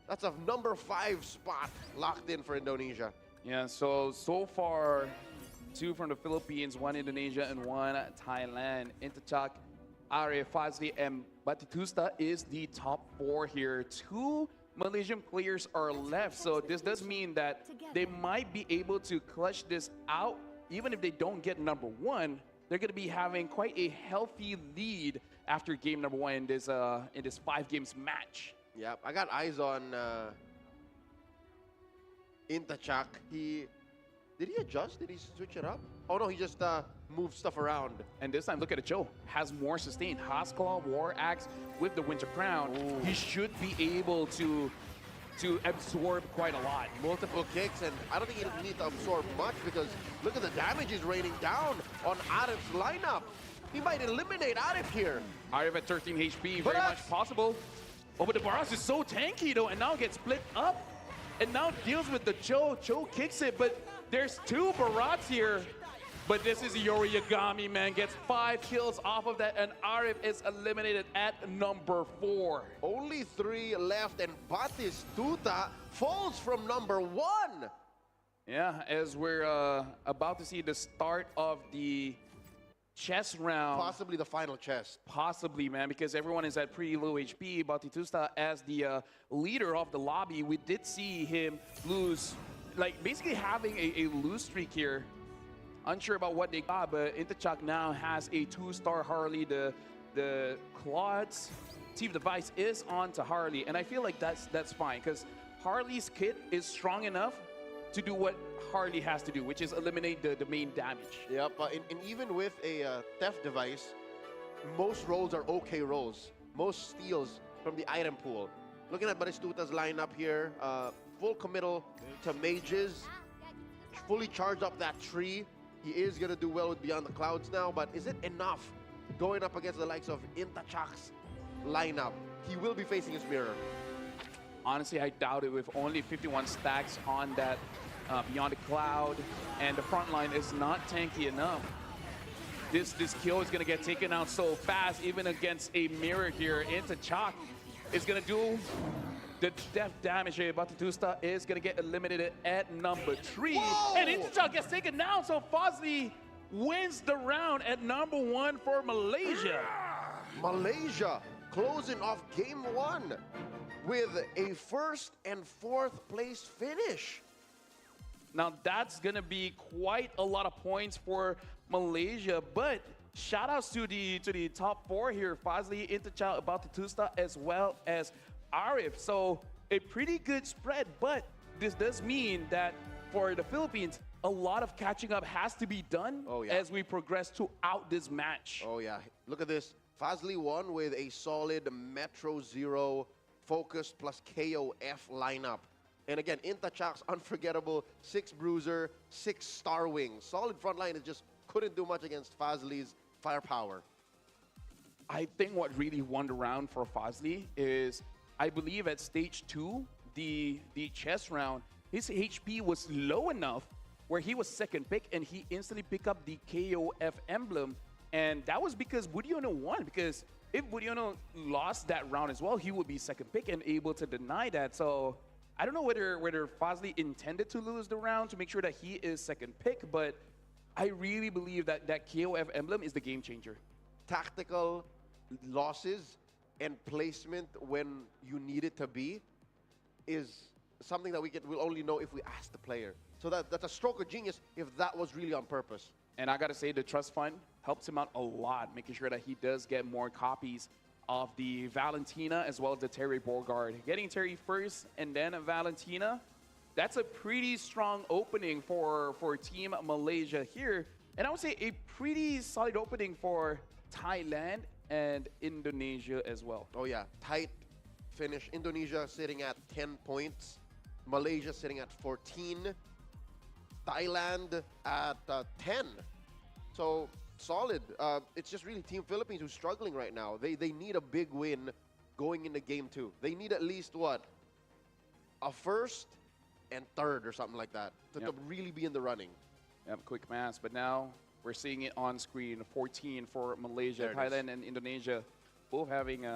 That's a number 5 spot locked in for Indonesia. Yeah, so far, 2 from the Philippines, 1 Indonesia, and 1 Thailand. Intachak, Arif, Fazli, and Batistuta is the top 4 here. 2 Malaysian players are left, so this does mean that they might be able to clutch this out. Even if they don't get number 1, they're going to be having quite a healthy lead after game number 1 in this 5 games match. Yep, I got eyes on Intachak. Did he adjust? Did he switch it up? Oh no, he just moved stuff around. And this time, look at it, Joe. Has more sustain. Hasclaw, War Axe with the Winter Crown. Ooh. He should be able to absorb quite a lot. Multiple kicks, and I don't think he need to absorb much because look at the damage he's raining down on Arif's lineup. He might eliminate Arif here. Arif at 13 HP, very much possible. Oh, but the Barras is so tanky though, and now gets split up. And now deals with the Cho. Cho kicks it, but there's 2 Barats here. But this is Yori Yagami, man. Gets 5 kills off of that, and Arif is eliminated at number 4. Only 3 left, and Batistuta falls from number 1. Yeah, as we're about to see the start of the chess round. Possibly the final chess. Possibly, man, because everyone is at pretty low HP. Batistuta, as the leader of the lobby, we did see him lose, like basically having a lose streak here. Unsure about what they got, but Intachak now has a 2-star Harley. The Claude's team device is on to Harley, and I feel like that's fine because Harley's kit is strong enough to do what Harley has to do, which is eliminate the main damage. Yep, and even with a theft device, most rolls are okay rolls. Most steals from the item pool. Looking at Batistuta's lineup here, full committal to mages, fully charged up that tree. He is going to do well with Beyond the Clouds now, but is it enough going up against the likes of Intachak's lineup? He will be facing his mirror. Honestly, I doubt it with only 51 stacks on that Beyond the Cloud, and the front line is not tanky enough. This kill is going to get taken out so fast, even against a mirror here. Intachak is going to do the death damage here. Batistuta is going to get eliminated at number 3. Whoa! And Intachak gets taken down, so Fazli wins the round at number 1 for Malaysia. Malaysia closing off game 1 with a 1st and 4th place finish. Now that's going to be quite a lot of points for Malaysia, but shout outs to the top 4 here. Fazli, Intachak, Batistuta, as well as Arif. So a pretty good spread, but this does mean that for the Philippines, a lot of catching up has to be done as we progress throughout this match. Oh yeah, look at this. Fazli won with a solid Metro Zero focused plus KOF lineup. And again, Intachak's unforgettable 6 bruiser, 6 star wing. Solid front line, it just couldn't do much against Fazli's firepower. I think what really won the round for Fazli is, I believe at stage 2, the chess round, his HP was low enough where he was 2nd pick and he instantly picked up the KOF emblem. And that was because Budiono won, because if Budiono lost that round as well, he would be 2nd pick and able to deny that. So I don't know whether Fazli intended to lose the round to make sure that he is 2nd pick, but I really believe that KOF emblem is the game changer. Tactical losses and placement when you need it to be is something that we'll only know if we ask the player. So that's a stroke of genius if that was really on purpose. And I gotta say, the trust fund helps him out a lot, making sure that he does get more copies of the Valentina as well as the Terry Borgard. Getting Terry first and then a Valentina, that's a pretty strong opening for Team Malaysia here. And I would say a pretty solid opening for Thailand and Indonesia as well. Oh yeah, tight finish. Indonesia sitting at 10 points. Malaysia sitting at 14. Thailand at 10. So solid. It's just really Team Philippines who's struggling right now. They need a big win going into game 2. They need at least what? A first and third or something like that to really be in the running. Yep, quick mass. But now we're seeing it on screen. 14 for Malaysia, Thailand, and Indonesia, both having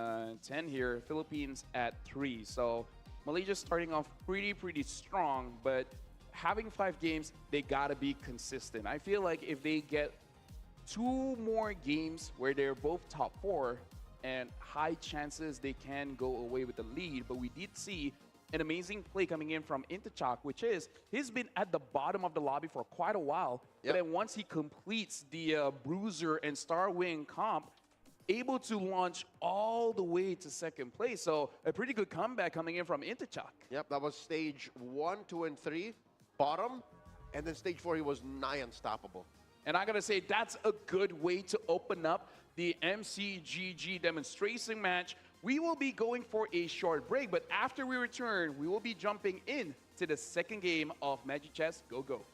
10 here. Philippines at 3. So Malaysia starting off pretty strong, but having 5 games, they gotta be consistent. I feel like if they get 2 more games where they're both top 4, and high chances they can go away with the lead. But we did see an amazing play coming in from Intachak, which is he's been at the bottom of the lobby for quite a while. But then once he completes the Bruiser and Star Wing comp, able to launch all the way to second place. So a pretty good comeback coming in from Intachak. Yep, that was stage 1, 2, and 3, bottom. And then stage 4, he was nigh unstoppable. And I gotta say, that's a good way to open up the MCGG demonstration match. We will be going for a short break, but after we return, we will be jumping in to the second game of Magic Chess Go Go.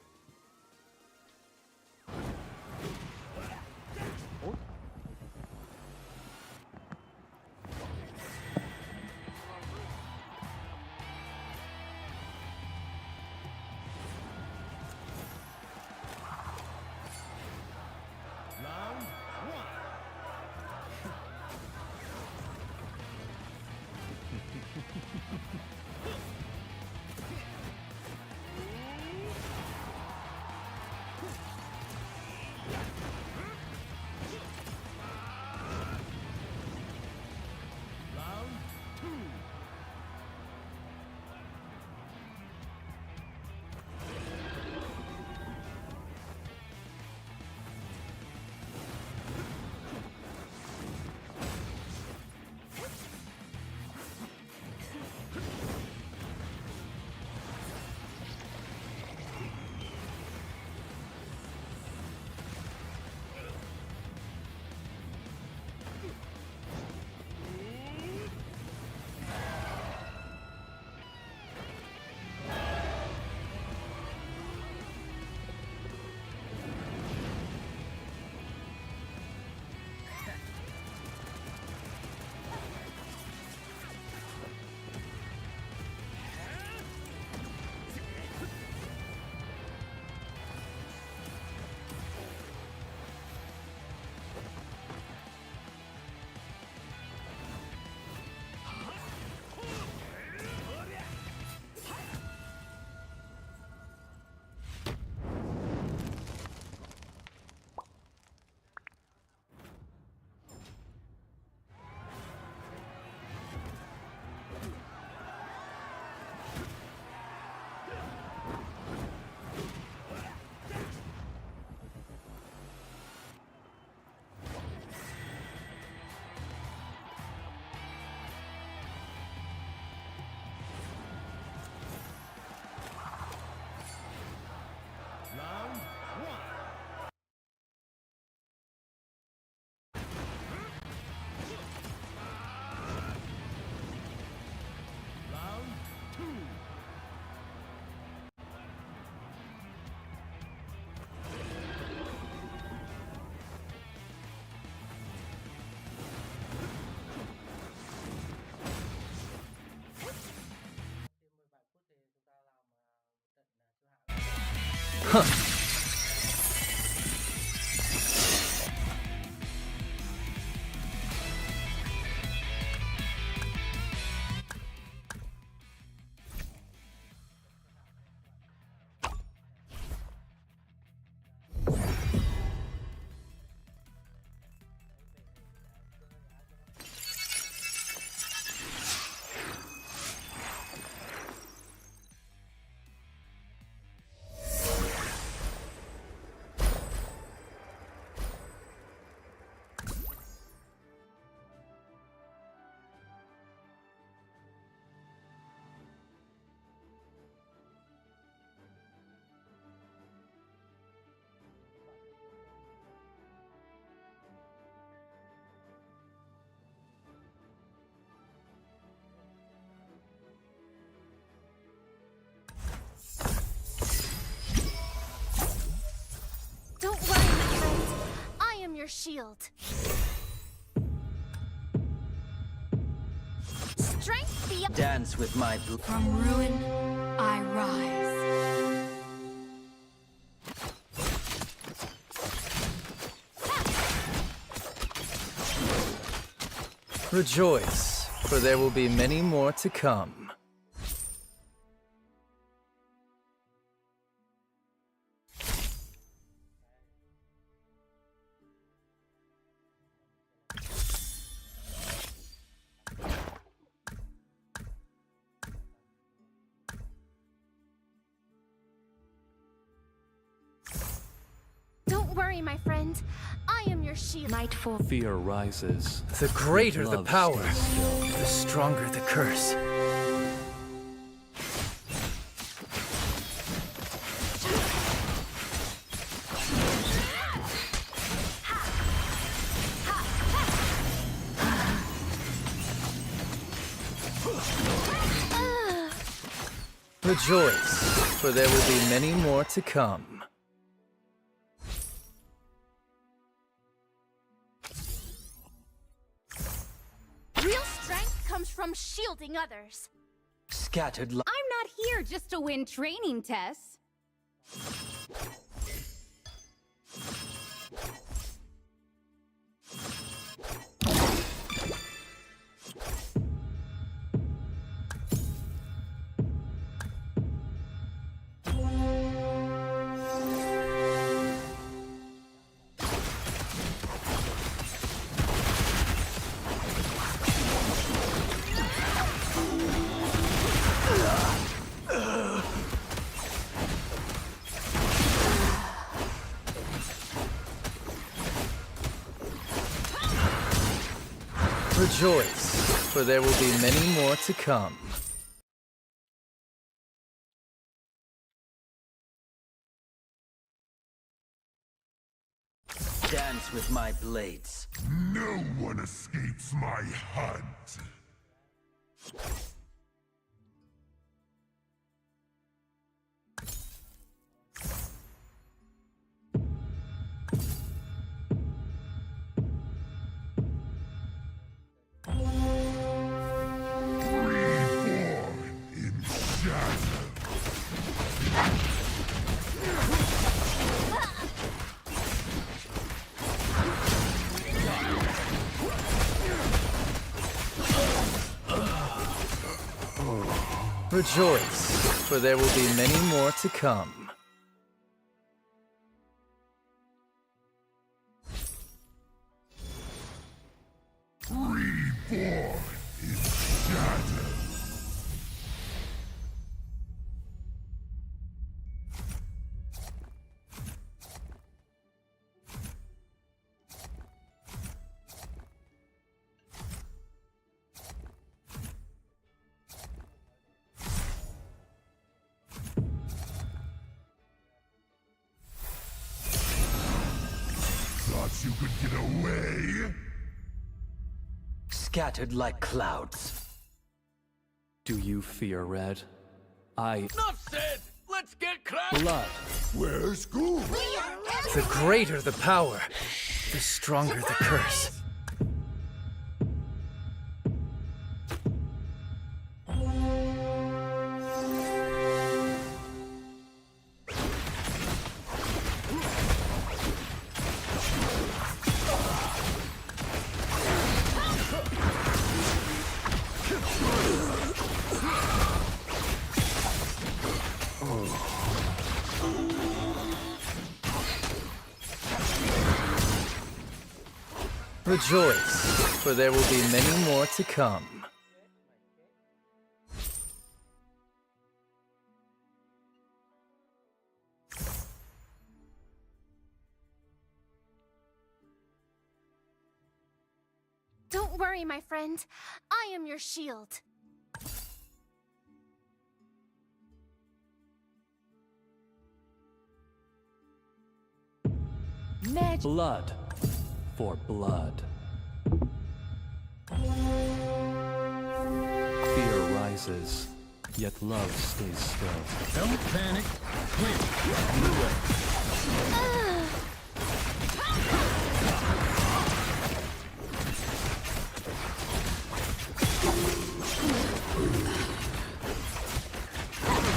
Don't worry, my friend. I am your shield. beyond. Dance with my From ruin, I rise. Rejoice, for there will be many more to come. Don't worry, my friend. I am your shield. Nightfall. Fear rises. The greater the Love power, stays still. the stronger the curse. Rejoice, for there will be many more to come. Real strength comes from shielding others. Scattered I'm not here just to win training tests. Rejoice, for there will be many more to come. Dance with my blades. No one escapes my hunt. Reborn in shadow. Rejoice, for there will be many more to come. Reborn in shadow. Thought you could get away? Scattered like clouds. Do you fear red? Enough said! Let's get cracking! Blood. Where's school? The greater the power, the stronger the curse. Rejoice, for there will be many more to come. Don't worry, my friend. I am your shield. Magic. Blood. For blood. Fear rises, yet love stays still. Don't panic. Quick, on the way.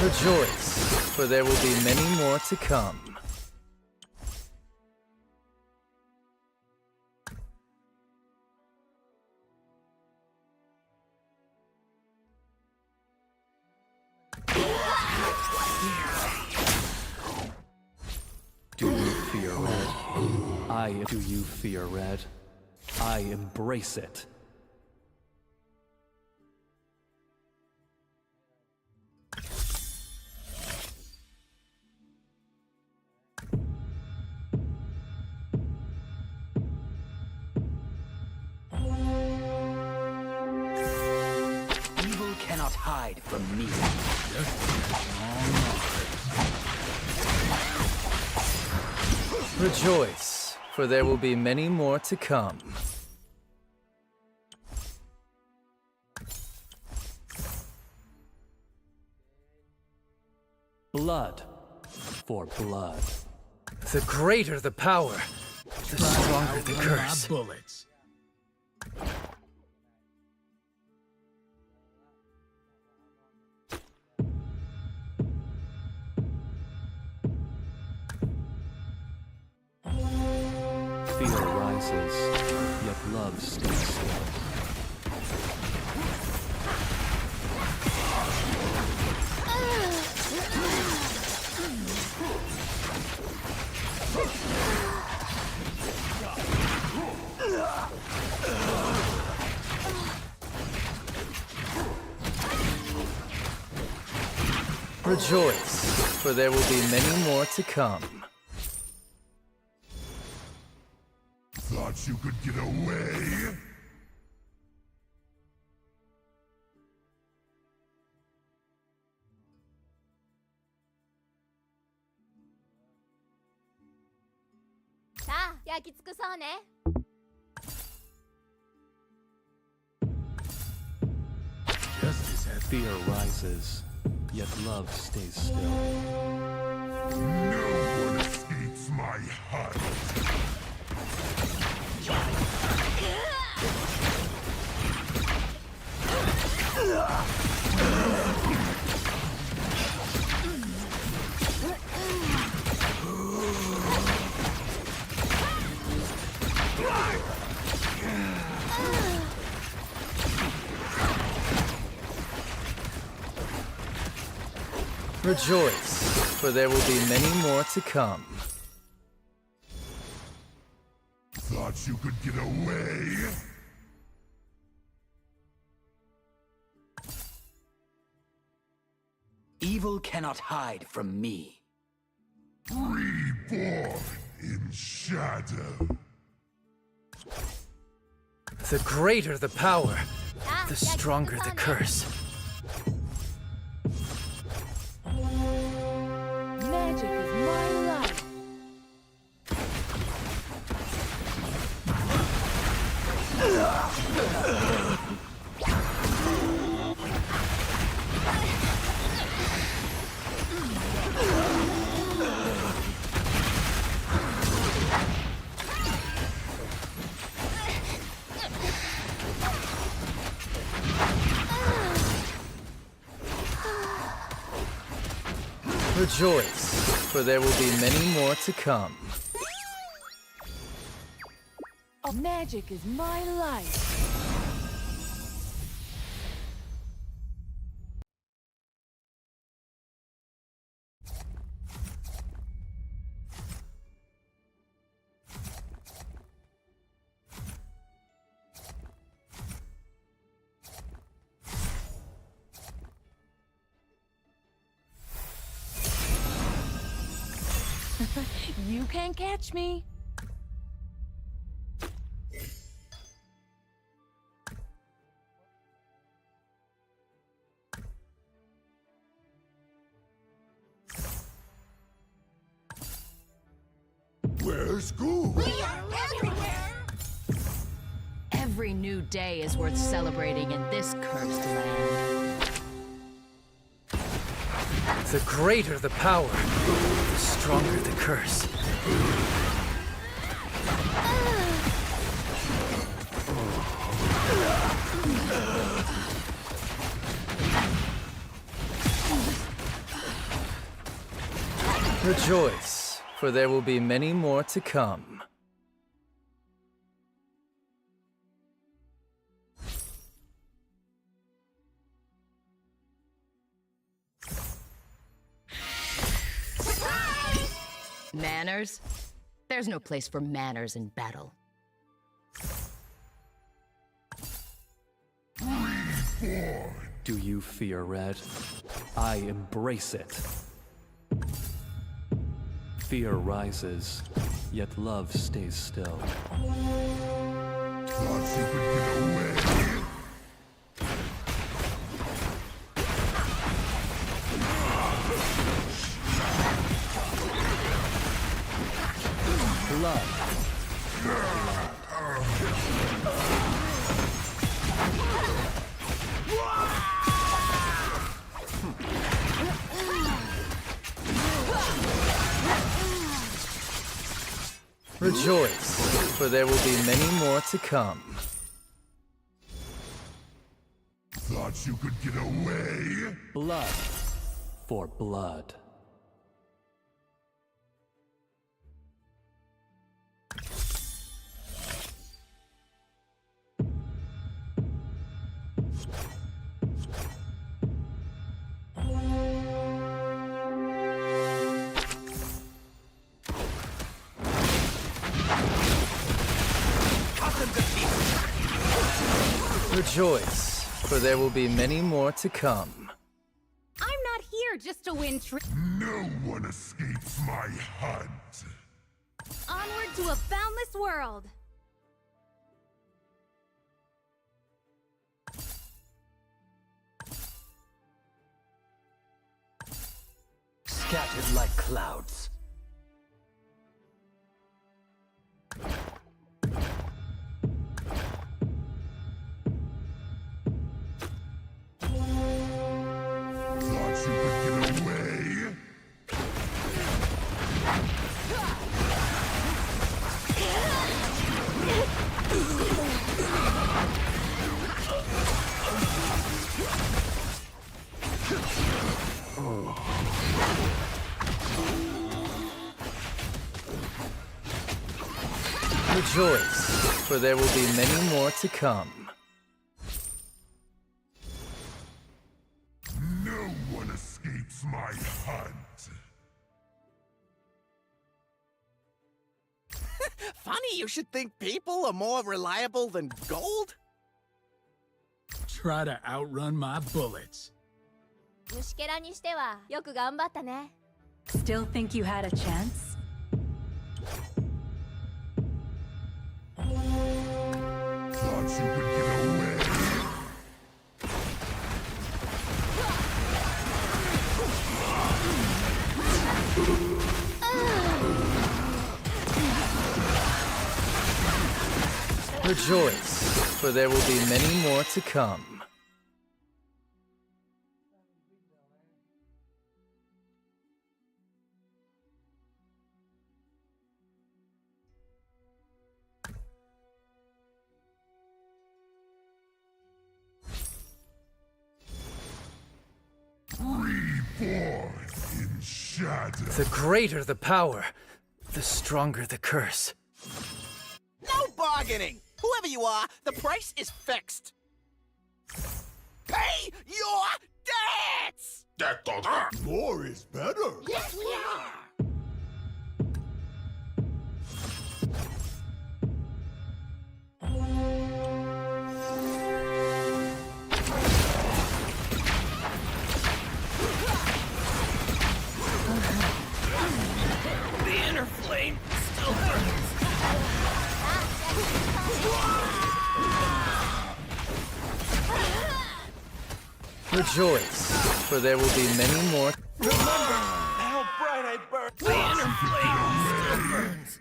Rejoice, for there will be many more to come. Do you fear red? Do you fear red? I embrace it. Evil cannot hide from me. Rejoice, for there will be many more to come. Blood for blood. The greater the power, the stronger the curse. Bullets. Fear rises, yet love stays still. Rejoice, for there will be many more to come. Thought you could get away? 자, 焼き尽くそうね. Justice has Fear rises, yet love stays still. no one escapes my hunt. Rejoice, for there will be many more to come. Thought you could get away? Evil cannot hide from me. Reborn in shadow. The greater the power, 자, the 焼き尽くそうね. stronger the curse. Magic is my life. Rejoice, for there will be many more to come. Magic is my life. You can't catch me. Where's school? Every new day is worth celebrating in this cursed land. The greater the power, the stronger the curse. Rejoice, for there will be many more to come. Manners? There's no place for manners in battle. Do you fear red? I embrace it. Fear rises, yet love stays still. Thought you could get away. Blood. Rejoice, for there will be many more to come. Thought you could get away. Blood for blood. Rejoice, for there will be many more to come. I'm not here just to win No one escapes my hunt. onward to a boundless world. Scattered like clouds. Thought you could get away. Rejoice, for there will be many more to come. No one escapes my hunt. Funny you should think people are more reliable than gold? Try to outrun my bullets. 虫けらにしてはよく頑張ったね。 Still think you had a chance? Thought you could get away. Rejoice, for there will be many more to come. Reborn in shadow. The greater the power, the stronger the curse. No bargaining! Whoever you are, the price is fixed. Pay your debts! More is better. Yes, we are! The inner flame still burns. Rejoice, for there will be many more. How bright I burn! The inner flame still burns.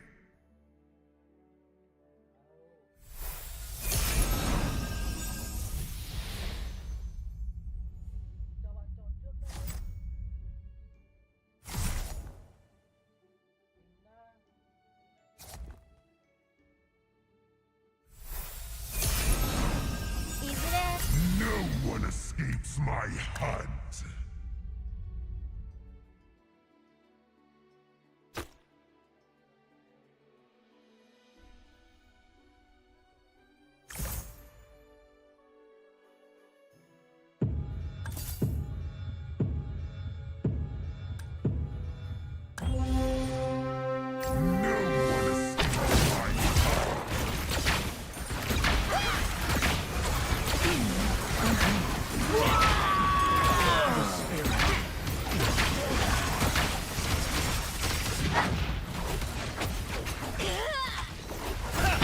No one escapes my hunt.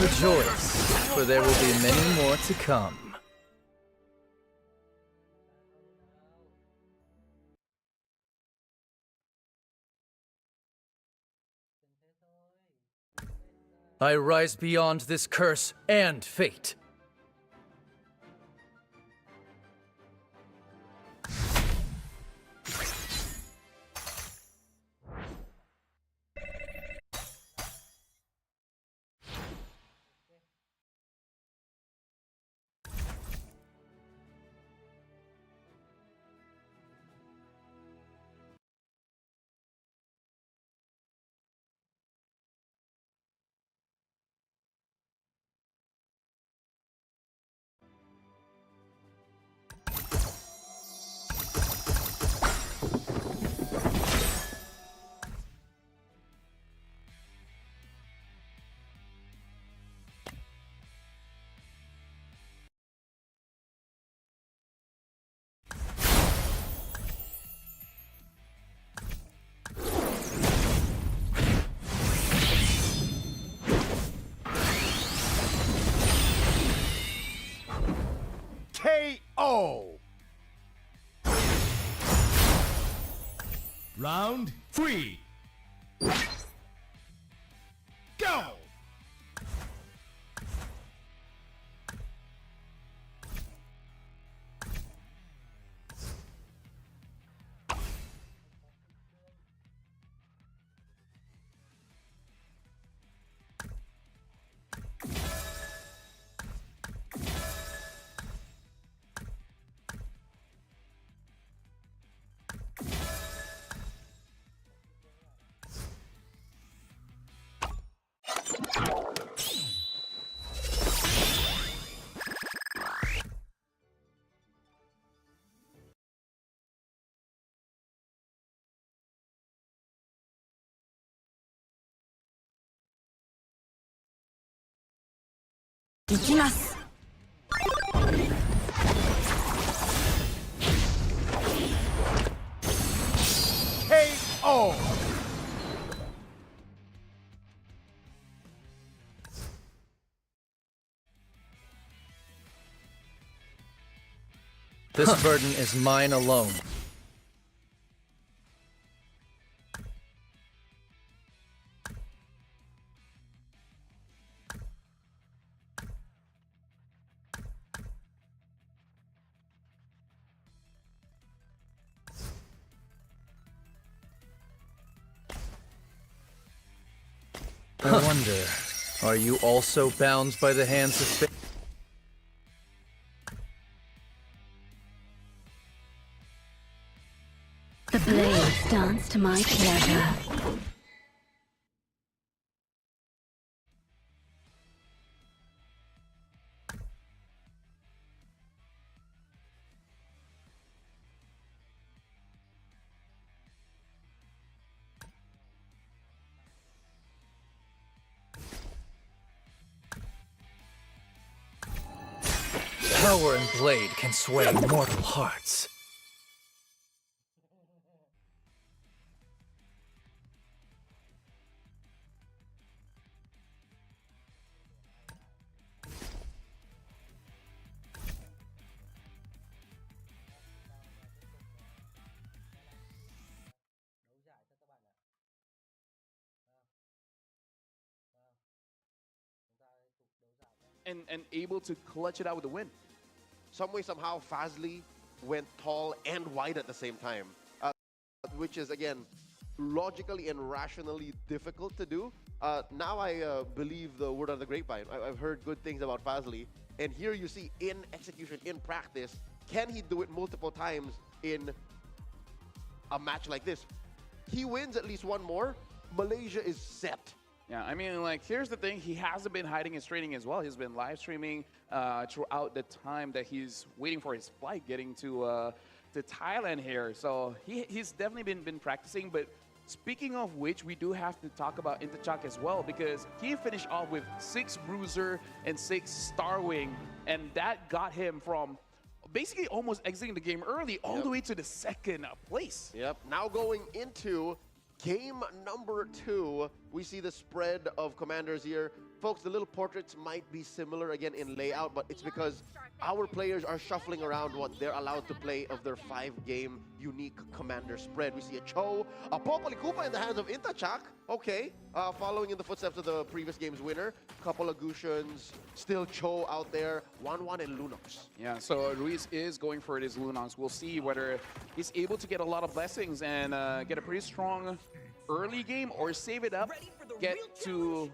Rejoice, for there will be many more to come. I rise beyond this curse and fate. KO! Round 3. Go! KO! This burden is mine alone. I wonder, are you also bound by the hands of fate? The blades dance to my pleasure. Power and blade can sway mortal hearts. And able to clutch it out with the win. Some way, somehow, Fazli went tall and wide at the same time, which is, again, logically and rationally difficult to do. Now I believe the word on the grapevine. I've heard good things about Fazli, and here you see in execution, in practice, can he do it multiple times in a match like this? He wins at least one more, Malaysia is set. Yeah, I mean, like, here's the thing. He hasn't been hiding his training as well. He's been live streaming throughout the time that he's waiting for his flight, getting to Thailand here. So he's definitely been practicing. But speaking of which, we do have to talk about Intachak as well, because he finished off with 6 Bruiser and 6 Starwing, and that got him from basically almost exiting the game early all the way to the 2nd place. Yep. Now going into game number 2, we see the spread of commanders here. Folks, the little portraits might be similar again in layout, but it's because our players are shuffling around what they're allowed to play of their 5-game unique commander spread. We see a Cho, a Popoli Koopa in the hands of Intachak. Okay, following in the footsteps of the previous game's winner. Couple of Gushans, still Cho out there. 1-1 and Lunox. Yeah, so Ruiz is going for his Lunox. We'll see whether he's able to get a lot of blessings and get a pretty strong early game, or save it up, get to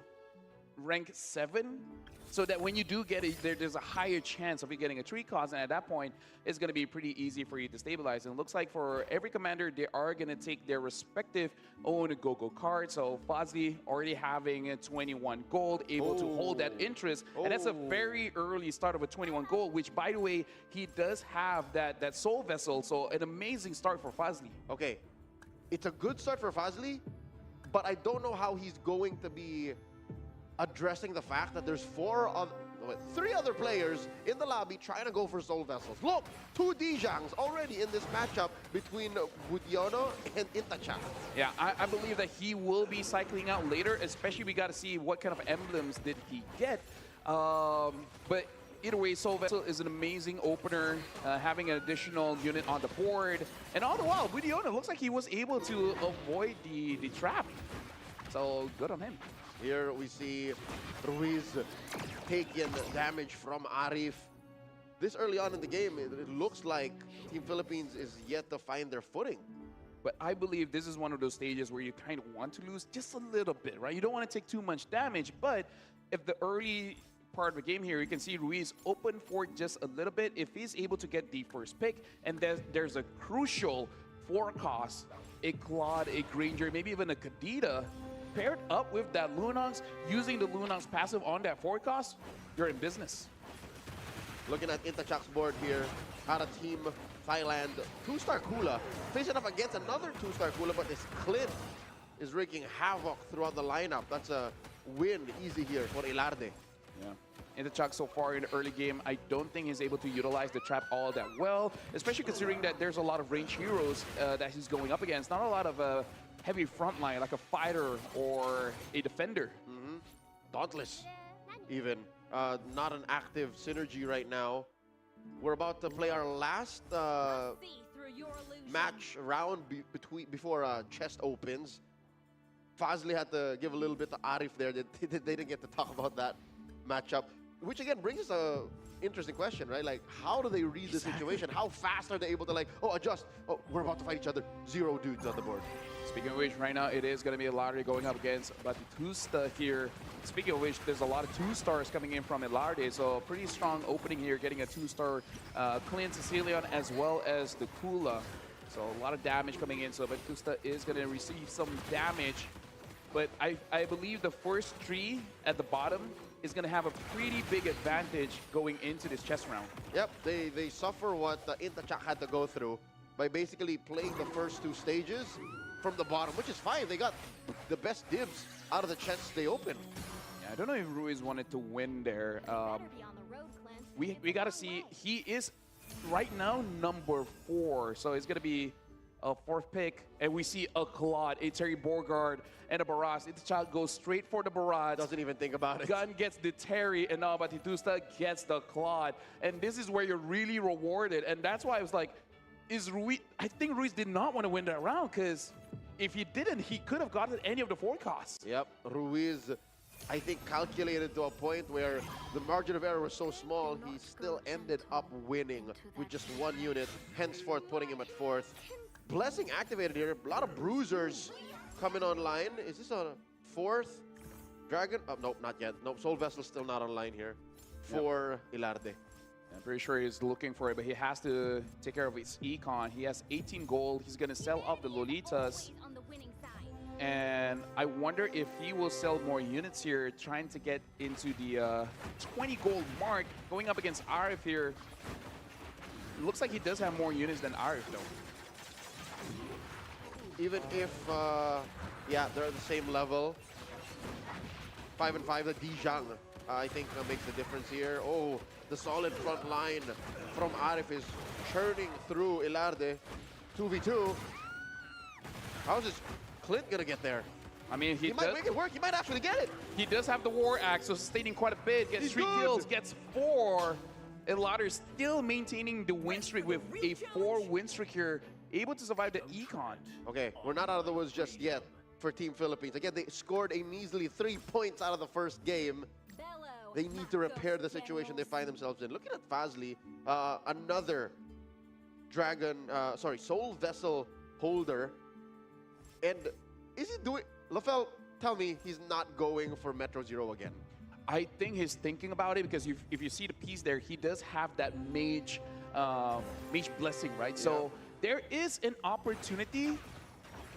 rank 7, so that when you do get it, there's a higher chance of you getting a 3 cost, and at that point, it's going to be pretty easy for you to stabilize. And it looks like for every commander, they are going to take their respective own go-go card. So Fazli already having 21 gold, able to hold that interest, and that's a very early start of a 21 gold, which, by the way, he does have that soul vessel, so an amazing start for Fazli. Okay, it's a good start for Fazli, but I don't know how he's going to be addressing the fact that there's 3 other players in the lobby trying to go for soul vessels. Look, 2 Dijangs already in this matchup between Budiono and Intachak. Yeah, I believe that he will be cycling out later, especially we got to see what kind of emblems did he get. But either way, Soul Vessel is an amazing opener, having an additional unit on the board. And all the while, Budiono looks like he was able to avoid the trap. So good on him. Here we see Ruiz taking damage from Arif. This early on in the game, it looks like Team Philippines is yet to find their footing. But I believe this is one of those stages where you kind of want to lose just a little bit, right? You don't want to take too much damage, but if the early part of the game here, you can see Ruiz open for just a little bit. If he's able to get the first pick, and there's a crucial 4 cost, a Claude, a Granger, maybe even a Kadita, paired up with that Lunox, using the Lunox passive on that 4 cost, you're in business. Looking at Intachak's board here, out of Team Thailand, 2-star Kula, facing up against another 2-star Kula, but this Clint is wreaking havoc throughout the lineup. That's a win easy here for Ilarde. Yeah. Intachak so far in the early game, I don't think he's able to utilize the trap all that well, especially considering that there's a lot of range heroes that he's going up against. Not a lot of heavy frontline, like a fighter or a defender. Dauntless, even. Not an active synergy right now. We're about to play our last match round before chest opens. Fazli had to give a little bit to Arif there. They didn't get to talk about that matchup, which again brings us a interesting question, right? Like, how do they read the situation? How fast are they able to, like, adjust? Oh, we're about to fight each other. 0 dudes on the board. Speaking of which, right now it is going to be a lottery going up against Batusta here. Speaking of which, there's a lot of 2-stars coming in from Ilarde, so pretty strong opening here, getting a 2-star Clint Sicilian as well as the Kula. So a lot of damage coming in, so Batusta is going to receive some damage. But I believe the first 3 at the bottom is going to have a pretty big advantage going into this chess round. Yep, they suffer what Intachak had to go through by basically playing the first 2 stages from the bottom, which is fine. They got the best dibs out of the chests they opened. Yeah, I don't know if Ruiz wanted to win there. We got to see. He is right now number 4, so it's going to be a 4th pick, and we see a Claude, a Terry Borgard, and a Barrage. Intachak goes straight for the Barrage. Doesn't even think about it. Gun gets the Terry, and now Batusta gets the Claude. And this is where you're really rewarded, and that's why I was like, is Ruiz, I think Ruiz did not want to win that round, because if he didn't, he could have gotten any of the 4 costs. Yep, Ruiz, I think, calculated to a point where the margin of error was so small, he still ended up winning with just 1 unit, henceforth putting him at 4th. Blessing activated here, a lot of bruisers coming online. Is this a 4th Dragon? Oh, nope, not yet. Nope, Soul Vessel still not online here for Ilarde. I'm pretty sure he's looking for it, but he has to take care of his econ. He has 18 gold. He's going to sell off the Lolitas. And I wonder if he will sell more units here, trying to get into the 20 gold mark, going up against Arif here. It looks like he does have more units than Arif, though. Even if, yeah, they're at the same level. 5 and 5, the Dijang, I think makes the difference here. Oh, the solid front line from Arif is churning through Ilarde. 2v2. How's this Clint gonna get there? I mean, He might make it work. He might actually get it. He does have the War Axe, so sustaining quite a bit. Gets 3 kills, gets 4. And Lauder still maintaining the win streak with a 4 win streak here, able to survive the econ. Okay, we're not out of the woods just yet for Team Philippines. Again, they scored a measly 3 points out of the first game. They need to repair the situation they find themselves in. Looking at Fazli, another Soul Vessel holder. And is he doing... LaFell, tell me he's not going for Metro Zero again. I think he's thinking about it because if you see the piece there, he does have that mage blessing, right? Yeah. So there is an opportunity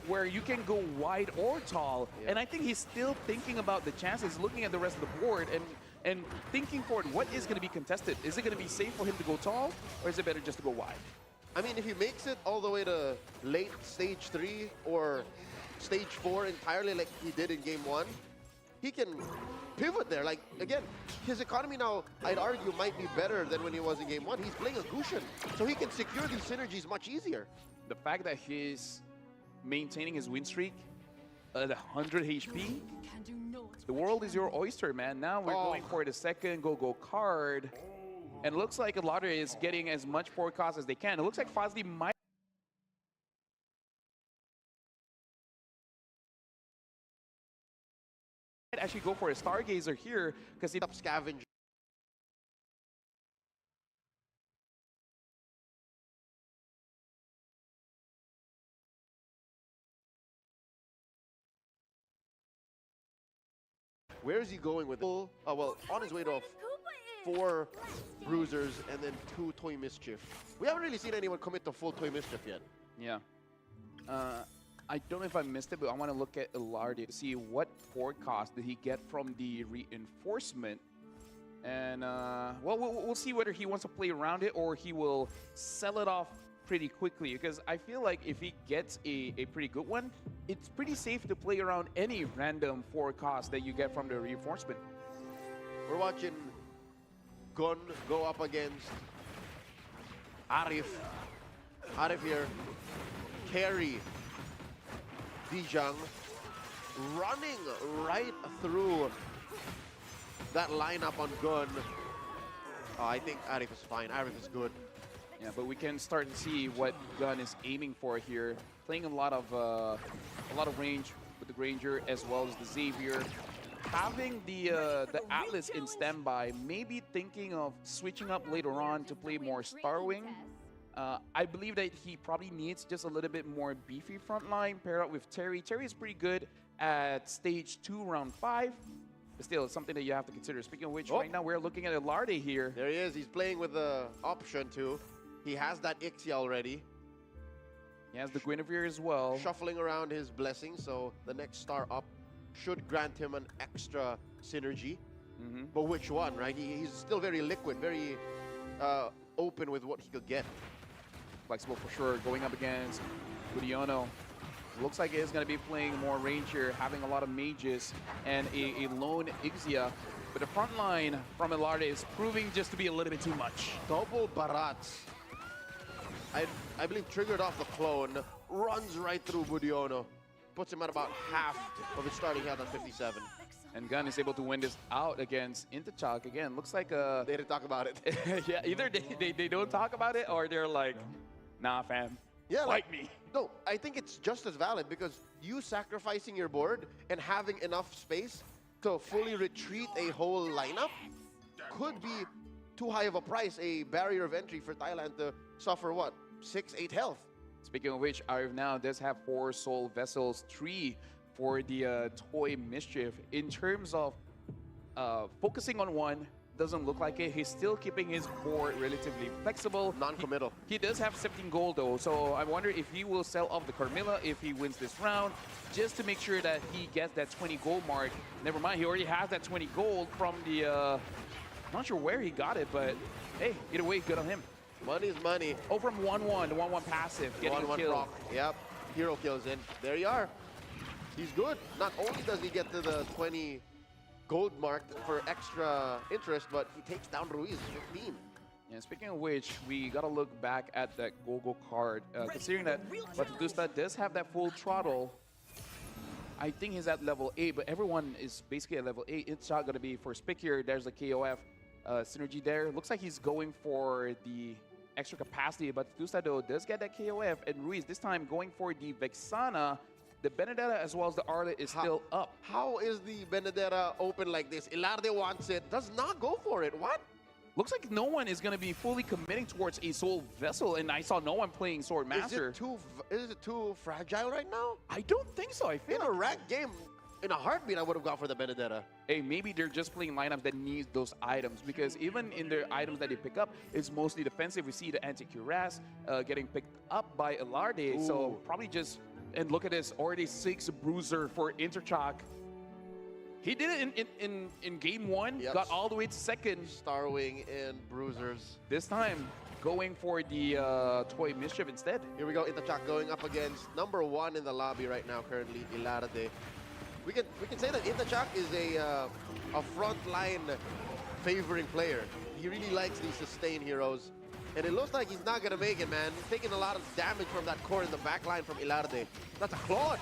where you can go wide or tall, and I think he's still thinking about the chances, looking at the rest of the board and thinking forward, what is going to be contested? Is it going to be safe for him to go tall, or is it better just to go wide? I mean, if he makes it all the way to late stage 3 or stage 4 entirely like he did in game 1, he can pivot there. Like, again, his economy now, I'd argue, might be better than when he was in game 1. He's playing a Gusion, so he can secure these synergies much easier. The fact that he's maintaining his win streak at 100 HP, the world is your oyster, man. Now we're going for the second go-go card, and it looks like a lottery is getting as much forecast as they can. It looks like Fazli might actually go for a Stargazer here because he scavenge. Where is he going with it? Well, on his way to 4 bruisers and then 2 Toy Mischief. We haven't really seen anyone commit to full Toy Mischief yet. Yeah. I don't know if I missed it, but I want to look at Ilardi to see what forecast did he get from the reinforcement. And, well, we'll see whether he wants to play around it or he will sell it off pretty quickly. Because I feel like if he gets a pretty good one, it's pretty safe to play around any random forecast that you get from the reinforcement. We're watching Gun go up against Arif. Arif here. Carry Dijang running right through that lineup on Gun. I think Arif is fine. Arif is good. Yeah, but we can start to see what Gun is aiming for here. Playing a lot of range with the Granger as well as the Xavier. Having the Atlas in standby, maybe thinking of switching up later on to play more Starwing. I believe that he probably needs just a little bit more beefy front line paired up with Terry. Terry is pretty good at stage 2, round 5. But still, it's something that you have to consider. Speaking of which, right now we're looking at Ilardi here. There he is. He's playing with the option too. He has that Ixia already. He has the Guinevere as well. Shuffling around his blessings, so the next star up should grant him an extra synergy. But which one, right? He's still very liquid, very open with what he could get. Flexible for sure, going up against Budiono. Looks like he's going to be playing more range here, having a lot of mages and a lone Ixia. But the front line from Ilardi is proving just to be a little bit too much. Double Barats. I believe triggered off the clone, runs right through Budiono. Puts him at about half of his starting health on 57. And Gun is able to win this out against Intachak. Again, looks like they didn't talk about it. Yeah, either they don't talk about it or they're like, nah, fam. Yeah, like me. No, I think it's just as valid because you sacrificing your board and having enough space to fully retreat a whole lineup could be too high of a price, a barrier of entry for Thailand to suffer, what, 6, 8 health. Speaking of which, Arif now does have 4 soul vessels, 3 for the Toy Mischief. In terms of focusing on one, doesn't look like it. He's still keeping his board relatively flexible. Non-committal. He does have 17 gold though, so I wonder if he will sell off the Carmilla if he wins this round, just to make sure that he gets that 20 gold mark. Never mind, he already has that 20 gold from the, not sure where he got it, but hey, either way, good on him. Money's money. Oh, from 1-1, the 1-1 passive, getting a kill. Proc. Yep, hero kills in. There you are. He's good. Not only does he get to the 20 gold mark for extra interest, but he takes down Ruiz 15. Yeah, speaking of which, we gotta look back at that Gogo card. Considering that Batutusta does have that full throttle, I think he's at level 8, but everyone is basically at level 8. It's not going to be for Spick here. There's a KOF synergy there. Looks like he's going for the extra capacity, but Tusa though does get that KOF, and Ruiz this time going for the Vexana. The Benedetta as well as the Arlet is still up. How is the Benedetta open like this? Ilarde wants it, does not go for it. What? Looks like no one is going to be fully committing towards a Soul Vessel, and I saw no one playing Sword Master. Is it too fragile right now? I don't think so. I feel in a ranked game, in a heartbeat, I would have gone for the Benedetta. Hey, maybe they're just playing lineups that need those items, because even in their items that they pick up, it's mostly defensive. We see the anti-cuirass getting picked up by Ilarde, so probably just, and look at this, already 6 bruiser for Interchak. He did it in game 1, got all the way to 2nd. Starwing and bruisers. This time, going for the Toy Mischief instead. Here we go, Interchak going up against number 1 in the lobby right now, currently, Ilarde. We can say that Interchak is a frontline favoring player. He really likes these sustain heroes. And it looks like he's not going to make it, man. He's taking a lot of damage from that core in the back line from Ilarde. That's a Claude.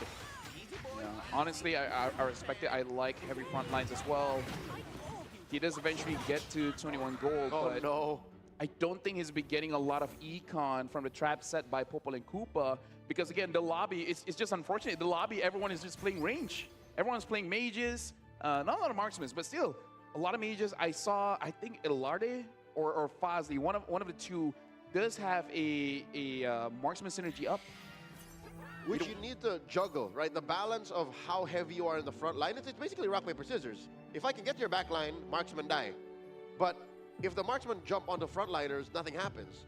Yeah, honestly, I respect it. I like heavy front lines as well. He does eventually get to 21 gold, but no. I don't think he's been getting a lot of econ from the trap set by Popol and Koopa, because again, the lobby, it's just unfortunate. The lobby, everyone is just playing range. Everyone's playing mages, not a lot of marksmen, but still, a lot of mages. I saw, I think Ilarde or Fazli, one of the two, does have a marksman synergy up. Which you need to juggle, right? The balance of how heavy you are in the front line. It's basically rock, paper, scissors. If I can get to your back line, marksmen die. But if the marksmen jump onto frontliners, nothing happens.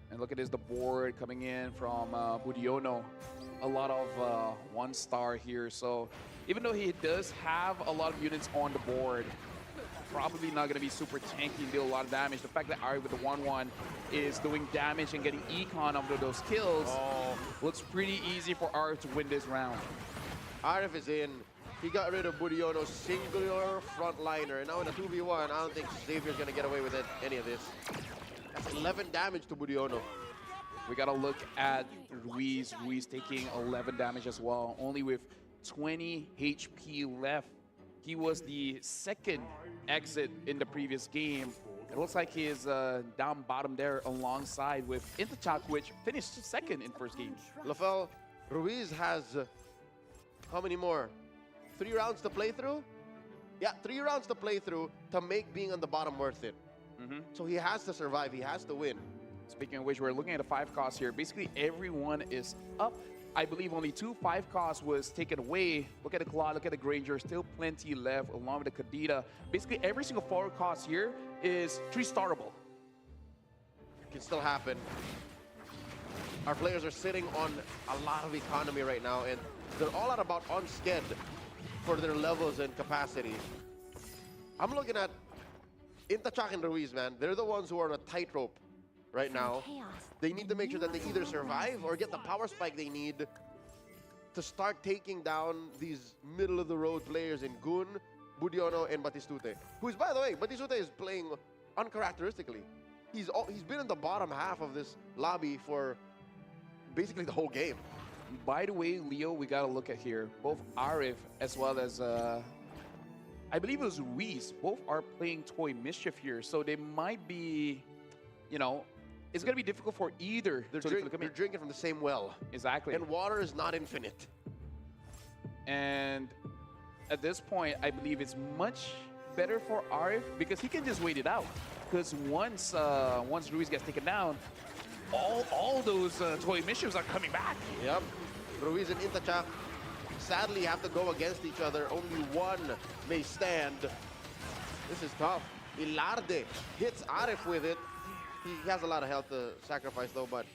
And look at this, the board coming in from Budiono. A lot of 1-star here. So even though he does have a lot of units on the board, probably not going to be super tanky and deal a lot of damage. The fact that Ari with the 1-1 is doing damage and getting econ under those kills looks pretty easy for Ari to win this round. Arif is in. He got rid of Budiono's singular frontliner. And now in a 2v1, I don't think Xavier's going to get away with any of this. That's 11 damage to Budiono. We got to look at Ruiz. Ruiz taking 11 damage as well, only with 20 HP left. He was the 2nd exit in the previous game. It looks like he is down bottom there alongside with Interchak, which finished 2nd in first game. Lafel, Ruiz has how many more? 3 rounds to play through? Yeah, 3 rounds to play through to make being on the bottom worth it. So he has to survive, he has to win. Speaking of which, we're looking at a 5 cost here. Basically, everyone is up. I believe only 2 5 costs was taken away. Look at the Claw, look at the Granger, still plenty left along with the Kadita. Basically, every single 4 cost here is 3-starable. Can still happen. Our players are sitting on a lot of economy right now, and they're all at about on sked for their levels and capacity. I'm looking at Interchak and Ruiz, man. They're the ones who are on a tightrope right now. They need to make sure that they either survive or get the power spike they need to start taking down these middle-of-the-road players in Gun, Budiono, and Batistute. Who is, by the way, Batistute is playing uncharacteristically. He's been in the bottom half of this lobby for basically the whole game. By the way, Leo, we got to look at here. Both Arif as well as, I believe it was Ruiz, both are playing Toy Mischief here. So they might be, you know, it's going to be difficult for either. They're drinking from the same well. Exactly. And water is not infinite. And at this point, I believe it's much better for Arif because he can just wait it out. Because once Ruiz gets taken down, all those Toy Mischiefs are coming back. Yep. Ruiz and Interchak sadly have to go against each other. Only one may stand. This is tough. Ilarde hits Arif with it. He has a lot of health to sacrifice though, but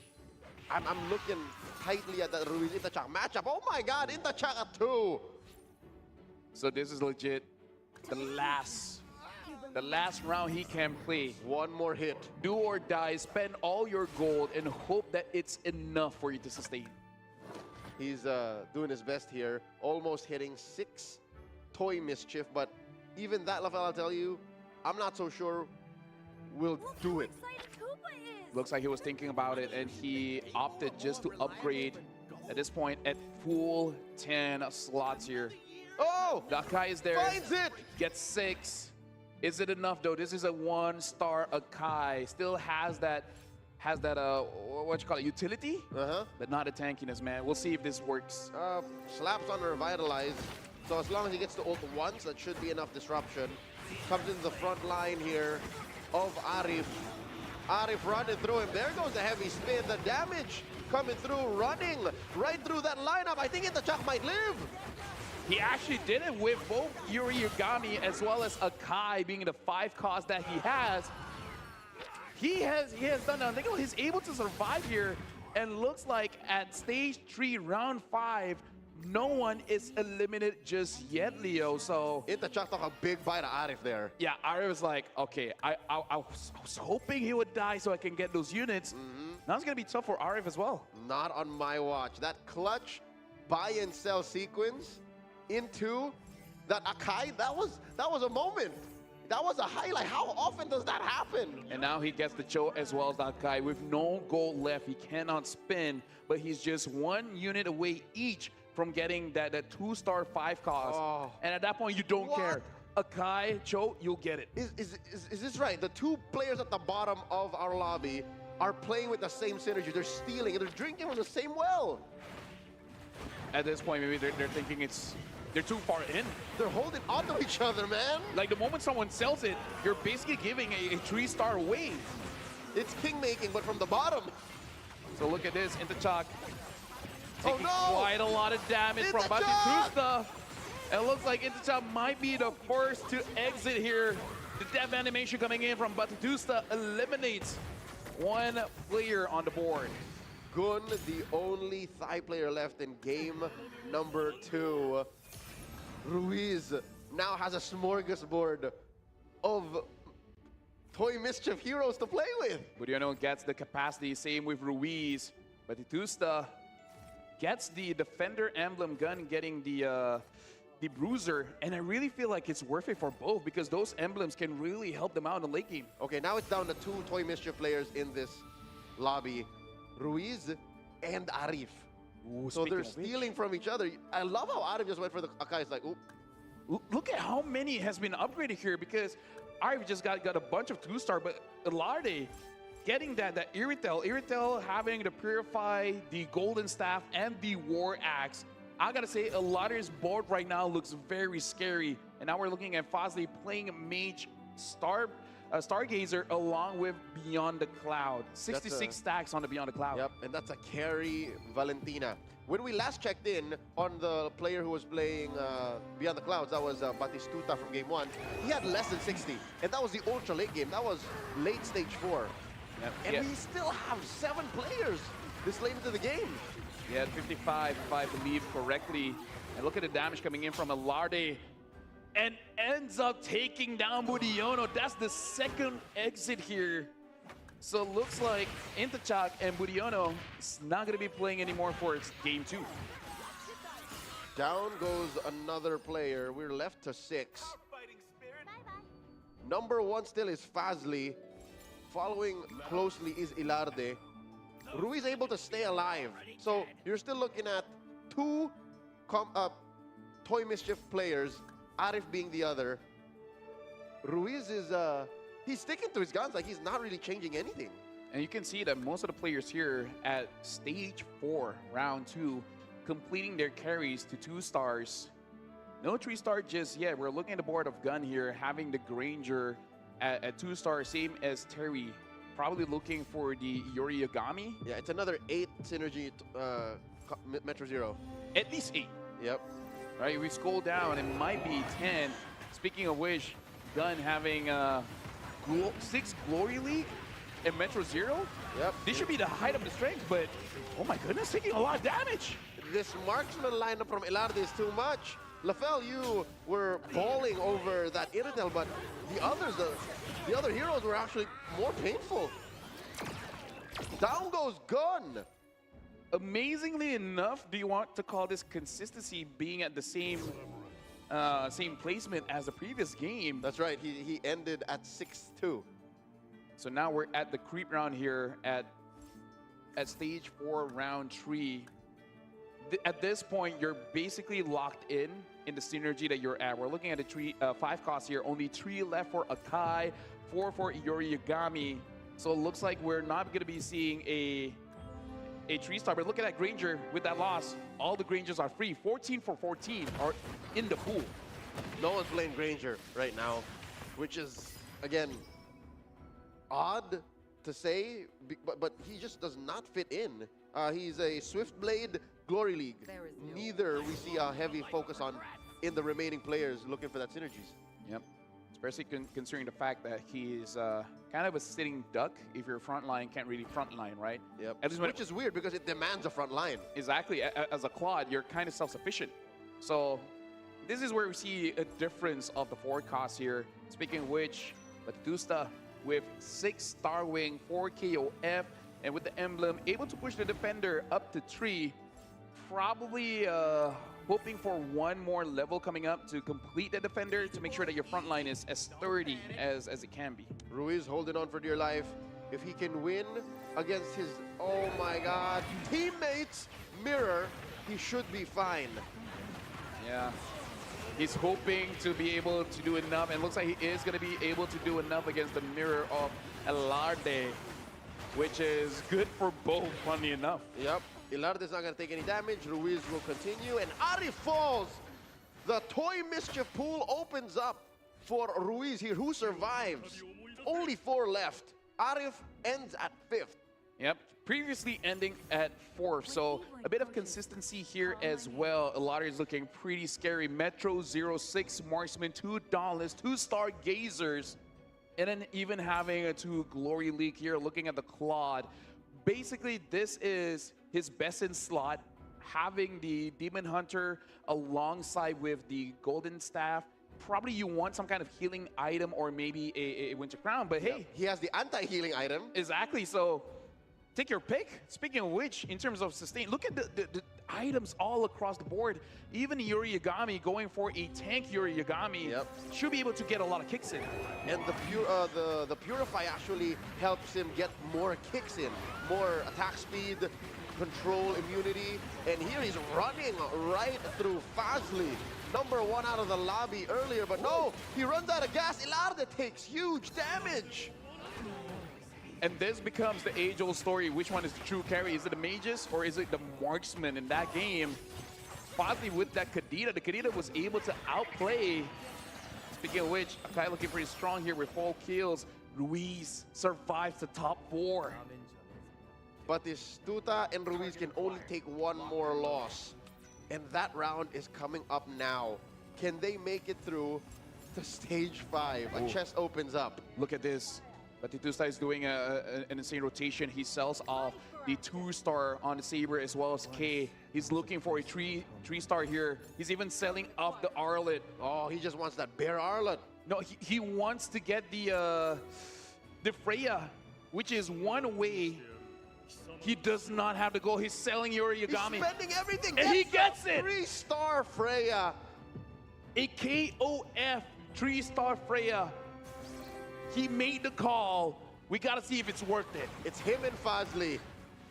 I'm looking tightly at that Ruiz-Interchak matchup. Oh my God, Interchak at 2. So this is legit the last round he can play. One more hit. Do or die, spend all your gold and hope that it's enough for you to sustain. He's doing his best here, almost hitting 6 Toy Mischief, but even that level, I'll tell you, I'm not so sure will do it. Looks like he was thinking about it and he opted just to upgrade at this point at full 10 slots here. Oh! The Akai is there. Finds it! Gets 6. Is it enough though? This is a 1-star Akai. Still has that what you call it, utility? But not a tankiness, man. We'll see if this works. Slaps on Revitalize. So as long as he gets to ult once, that should be enough disruption. Comes into the front line here of Arif. Arif running through him. There goes the heavy spin. The damage coming through, running right through that lineup. I think Itachak might live. He actually did it with both Yuri Yagami as well as Akai being the 5 cost that he has. He has done that. Think about, he's able to survive here, and looks like at stage 3, round 5, no one is eliminated just yet, Leo. So Itachak took a big bite of Arif there. Yeah, Arif was like, okay, I was hoping he would die so I can get those units. Now it's gonna be tough for Arif as well. Not on my watch. That clutch buy and sell sequence into that Akai, that was a moment. That was a highlight. How often does that happen? And now he gets the Cho as well as that guy with no gold left. He cannot spin, but he's just 1 unit away each from getting that 2-star 5 cost. Oh. And at that point, you don't care. Akai, Cho, you'll get it. Is this right? The 2 players at the bottom of our lobby are playing with the same synergy. They're stealing, and they're drinking from the same well. At this point, maybe they're thinking they're too far in. They're holding onto each other, man. Like the moment someone sells it, you're basically giving a 3-star away. It's king making, but from the bottom. So look at this, Itachak taking no! quite a lot of damage from Batistusta. And it looks like Itachak might be the first to exit here. The death animation coming in from Batistusta eliminates 1 player on the board. Gun, the only Thai player left in game number 2. Ruiz now has a smorgasbord of toy mischief heroes to play with. Budiono gets the capacity, same with Ruiz. Batistusta gets the Defender emblem gun, getting the Bruiser, and I really feel like it's worth it for both because those emblems can really help them out in the late game. Okay, now it's down to 2 toy mischief players in this lobby. Ruiz and Arif. Ooh, so they're stealing from each other. I love how Arif just went for the Akai. It's like, oop. Look at how many has been upgraded here because Arif just got a bunch of 2-star, but Alarde getting that Iritel having to purify the Golden Staff and the War Axe. I gotta say, Alarde's board right now looks very scary. And now we're looking at Fazli playing Mage Stargazer along with Beyond the Cloud. 66 stacks on the Beyond the Cloud. Yep, and that's a carry Valentina. When we last checked in on the player who was playing Beyond the Clouds, that was Batistuta from game 1, he had less than 60. And that was the ultra late game. That was late stage 4. Yep. And we still have 7 players this late into the game. Yeah, 55, if I believe correctly. And look at the damage coming in from Alarde. And ends up taking down Budiono. That's the 2nd exit here. So it looks like Itachak and Budiono is not going to be playing anymore for game 2. Down goes another player. We're left to 6. Number 1 still is Fazli. Following closely is Ilarde. Ruiz able to stay alive. So you're still looking at 2 Toy Mischief players, Arif being the other. Ruiz is, he's sticking to his guns, like he's not really changing anything. And you can see that most of the players here at stage 4, round 2, completing their carries to 2 stars. No 3-star just yet. We're looking at the board of Gun here, having the Granger at 2 stars, same as Terry. Probably looking for the Yuri Yagami. Yeah, it's another 8 synergy Metro Zero. At least 8. Yep. Right, we scroll down, it might be 10. Speaking of which, Gun having 6 Glory League and Metro Zero. Yep. This should be the height of the strength, but oh my goodness, taking a lot of damage. This marksman lineup from Ilarde is too much. Lafel, you were balling over that Iritel, but the others, the other heroes were actually more painful. Down goes Gun. Amazingly enough, do you want to call this consistency being at the same placement as the previous game? That's right, he ended at 6-2. So now we're at the creep round here at stage 4, round 3. at this point, you're basically locked in the synergy that you're at. We're looking at the 5 costs here. Only 3 left for Akai, 4 for Yoriyagami. So it looks like we're not going to be seeing a 3-star. But look at that Granger with that loss. All the Grangers are free. 14 for 14 are in the pool. No one's playing Granger right now, which is, again, odd to say, but he just does not fit in. He's a Swiftblade Glory League. Neither we see a heavy focus on in the remaining players looking for that synergies. Yep. Especially considering the fact that he's kind of a sitting duck. If your front line can't really front line, right? Yep. Which is weird because it demands a front line. Exactly. As a Claude, you're kind of self-sufficient. So this is where we see a difference of the forward costs here. Speaking of which, Batistuta with 6 Starwing, 4 KOF, and with the emblem, able to push the defender up to 3. Probably hoping for one more level coming up to complete the defender to make sure that your front line is as sturdy as it can be. Ruiz holding on for dear life. If he can win against his, oh my God, teammates mirror, he should be fine. Yeah. He's hoping to be able to do enough, and looks like he is going to be able to do enough against the mirror of Elarde, which is good for both, funny enough. Yep. Ilarde's not going to take any damage. Ruiz will continue, and Arif falls. The toy mischief pool opens up for Ruiz here, who survives. Only 4 left. Arif ends at 5th. Yep. Previously ending at 4th, so a bit of consistency here as well. Elarde is looking pretty scary. Metro 06 Marksman, $2, 2-star Gazers, and then even having a 2 Glory League here, looking at the Claude. Basically, this is his best in slot, having the Demon Hunter alongside with the Golden Staff. Probably you want some kind of healing item or maybe a Winter Crown, but hey. He has the anti-healing item. Exactly, so take your pick. Speaking of which, in terms of sustain, look at the items all across the board. Even Yoriyagami going for a tank Yoriyagami should be able to get a lot of kicks in. And the Purify actually helps him get more kicks in, more attack speed, control, immunity. And here he's running right through Fazli. Number 1 out of the lobby earlier, but no, he runs out of gas. Ilarde takes huge damage. And this becomes the age-old story. Which one is the true carry? Is it the mages or is it the marksman in that game? Fazli with that Kadita. The Kadita was able to outplay. Speaking of which, Akai looking pretty strong here with 4 kills. Ruiz survives the top 4. Batistuta and Ruiz can only take 1 more loss. And that round is coming up now. Can they make it through to stage 5? A chest opens up. Look at this. Batistuta is doing an insane rotation. He sells off the 2-star on the Saber as well as K. He's looking for a 3-star here. He's even selling off the Arlet. Oh, he just wants that bare Arlet. No, he wants to get the Freya, which is one way. He does not have to go. He's selling Yoriyagami. He's spending everything. And he gets it. 3-star Freya. A KOF 3-star Freya. He made the call. We got to see if it's worth it. It's him and Fazli.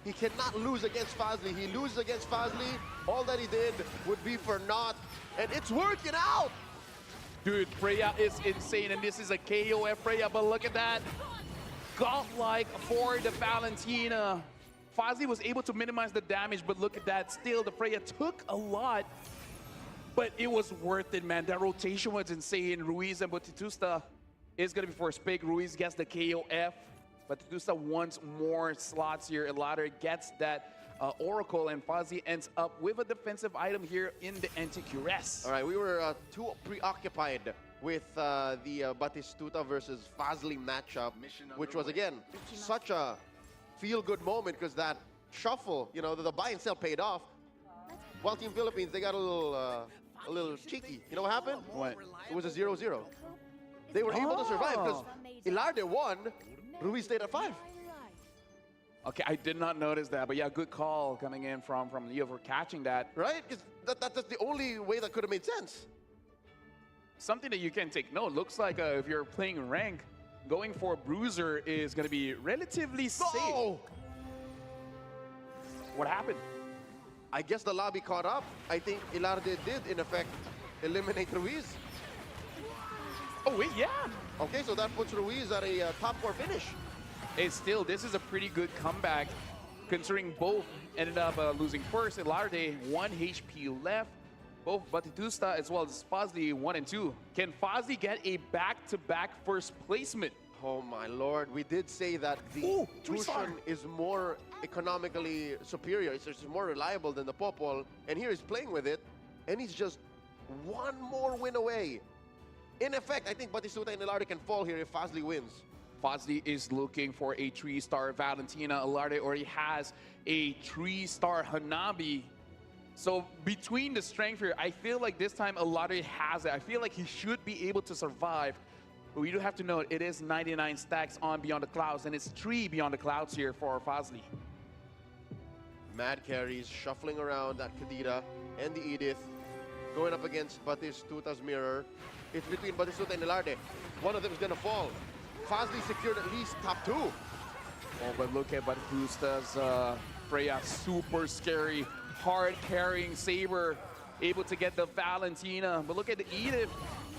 He cannot lose against Fazli. He loses against Fazli. All that he did would be for naught. And it's working out. Dude, Freya is insane. And this is a KOF Freya. But look at that. Godlike for the Valentina. Fazli was able to minimize the damage, but look at that. Still, the Freya took a lot, but it was worth it, man. That rotation was insane. Ruiz and Batistuta is going to be for a pick. Ruiz gets the KOF. Batistuta wants more slots here. Elarde gets that Oracle, and Fazli ends up with a defensive item here in the anti-cuirass. All right, we were too preoccupied with the Batistuta versus Fazli matchup, which was, again, such a feel-good moment because that shuffle, you know, the buy and sell paid off. While Team Philippines, they got a little cheeky. You know what happened? What? It was a 0-0. They were able to survive because Ilarde won, Ruiz stayed at 5. Okay, I did not notice that, but yeah, good call coming in from Leo for catching that. Right? Because that's the only way that could have made sense. Something that you can take note. Looks like if you're playing rank, going for a bruiser is going to be relatively safe. Oh! What happened? I guess the lobby caught up. I think Ilarde did, in effect, eliminate Ruiz. Oh, wait, yeah. Okay, so that puts Ruiz at a top 4 finish. It's still, this is a pretty good comeback, considering both ended up losing first. Ilarde, 1 HP left. Both Batistuta as well as Fazli, 1 and 2. Can Fazli get a back-to-back first placement? Oh my lord, we did say that the Tushan is more economically superior. It's just more reliable than the Popol. And here he's playing with it, and he's just 1 more win away. In effect, I think Batistuta and Ilarde can fall here if Fazli wins. Fazli is looking for a 3-star Valentina. Ilarde already has a 3-star Hanabi. So between the strength here, I feel like this time Ilarde has it. I feel like he should be able to survive. But we do have to note, it is 99 stacks on Beyond the Clouds, and it's 3 Beyond the Clouds here for Fazli. Mad carries shuffling around that Kadira and the Edith, going up against Batistuta's mirror. It's between Batistuta and Ilarde. One of them is going to fall. Fazli secured at least top 2. Oh, but look at Batistuta's Freya, super scary, hard carrying Saber, able to get the Valentina. But look at the Edith,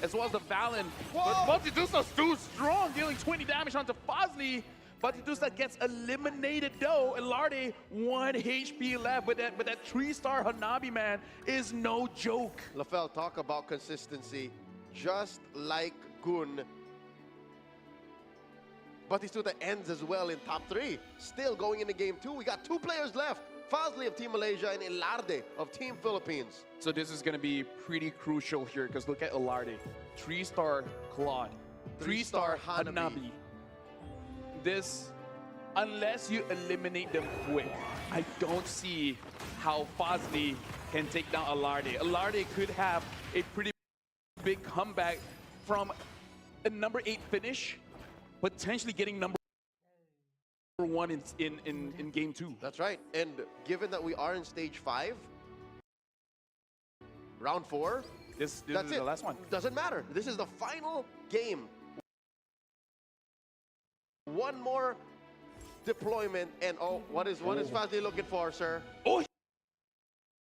as well as the Valen. But Batistusta's too strong, dealing 20 damage onto Fazli. Batistuta gets eliminated though. Ilarde, 1 HP left, but that 3-star Hanabi, man, is no joke. LaFell, talk about consistency. Just like Gun, Batistuta ends as well in top 3. Still going into game 2. We got 2 players left. Fazli of Team Malaysia and Ilarde of Team Philippines. So this is going to be pretty crucial here, because look at Ilarde. 3-star Claude, 3-star Hanabi. This, unless you eliminate them quick, I don't see how Fazli can take down Ilarde. Ilarde could have a pretty big comeback from a number 8 finish, potentially getting number 1 in game 2. That's right. And given that we are in stage 5, round 4, this is the last one. Doesn't matter. This is the final game. 1 more deployment, and what is Fazli looking for, sir? Oh,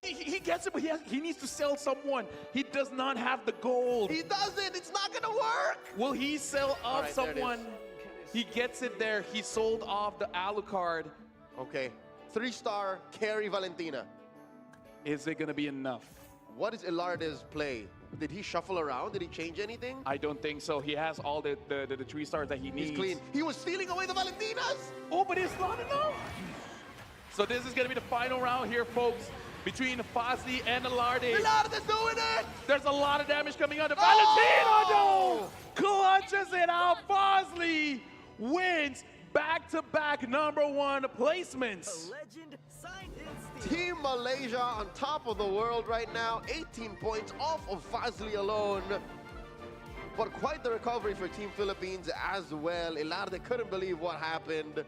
he gets it, but he needs to sell someone. He does not have the gold. He doesn't. It's not gonna work. Will he sell off someone? He gets it there. He sold off the Alucard. Okay, 3-star carry Valentina. Is it gonna be enough? What is Ilarde's play? Did he shuffle around? Did he change anything? I don't think so. He has all the 3 stars that he needs. He's clean. He was stealing away the Valentinas. Oh, but it's not enough. So this is gonna be the final round here, folks, between Fazli and Ilarde. Ilarde's doing it! There's a lot of damage coming on the Valentina, no! Clutches it out. Fazli wins back-to-back number 1 placements. Legend signed in steel. Team Malaysia on top of the world right now, 18 points off of Fazli alone. But quite the recovery for Team Philippines as well. Ilarde couldn't believe what happened.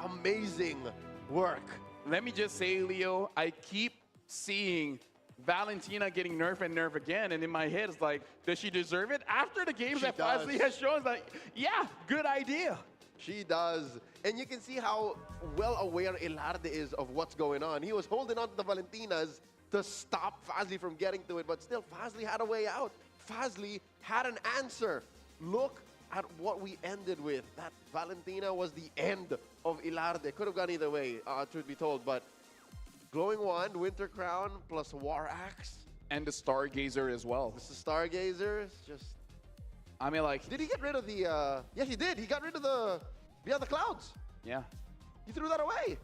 Amazing work. Let me just say, Leo, I keep seeing Valentina getting nerfed and nerfed again, and in my head it's like, does she deserve it? After the games that Fazli has shown, it's like, yeah, good idea. She does. And you can see how well aware Ilarde is of what's going on. He was holding on to the Valentinas to stop Fazli from getting to it, but still Fazli had a way out. Fazli had an answer. Look at what we ended with. That Valentina was the end of Ilarde. Could have gone either way, truth be told, but Glowing Wand, Winter Crown, plus War Axe. And the Stargazer as well. This is Stargazer. It's just... I mean, like... Did he get rid of the... Yeah, he did. He got rid of the... Beyond the Clouds. Yeah. He threw that away.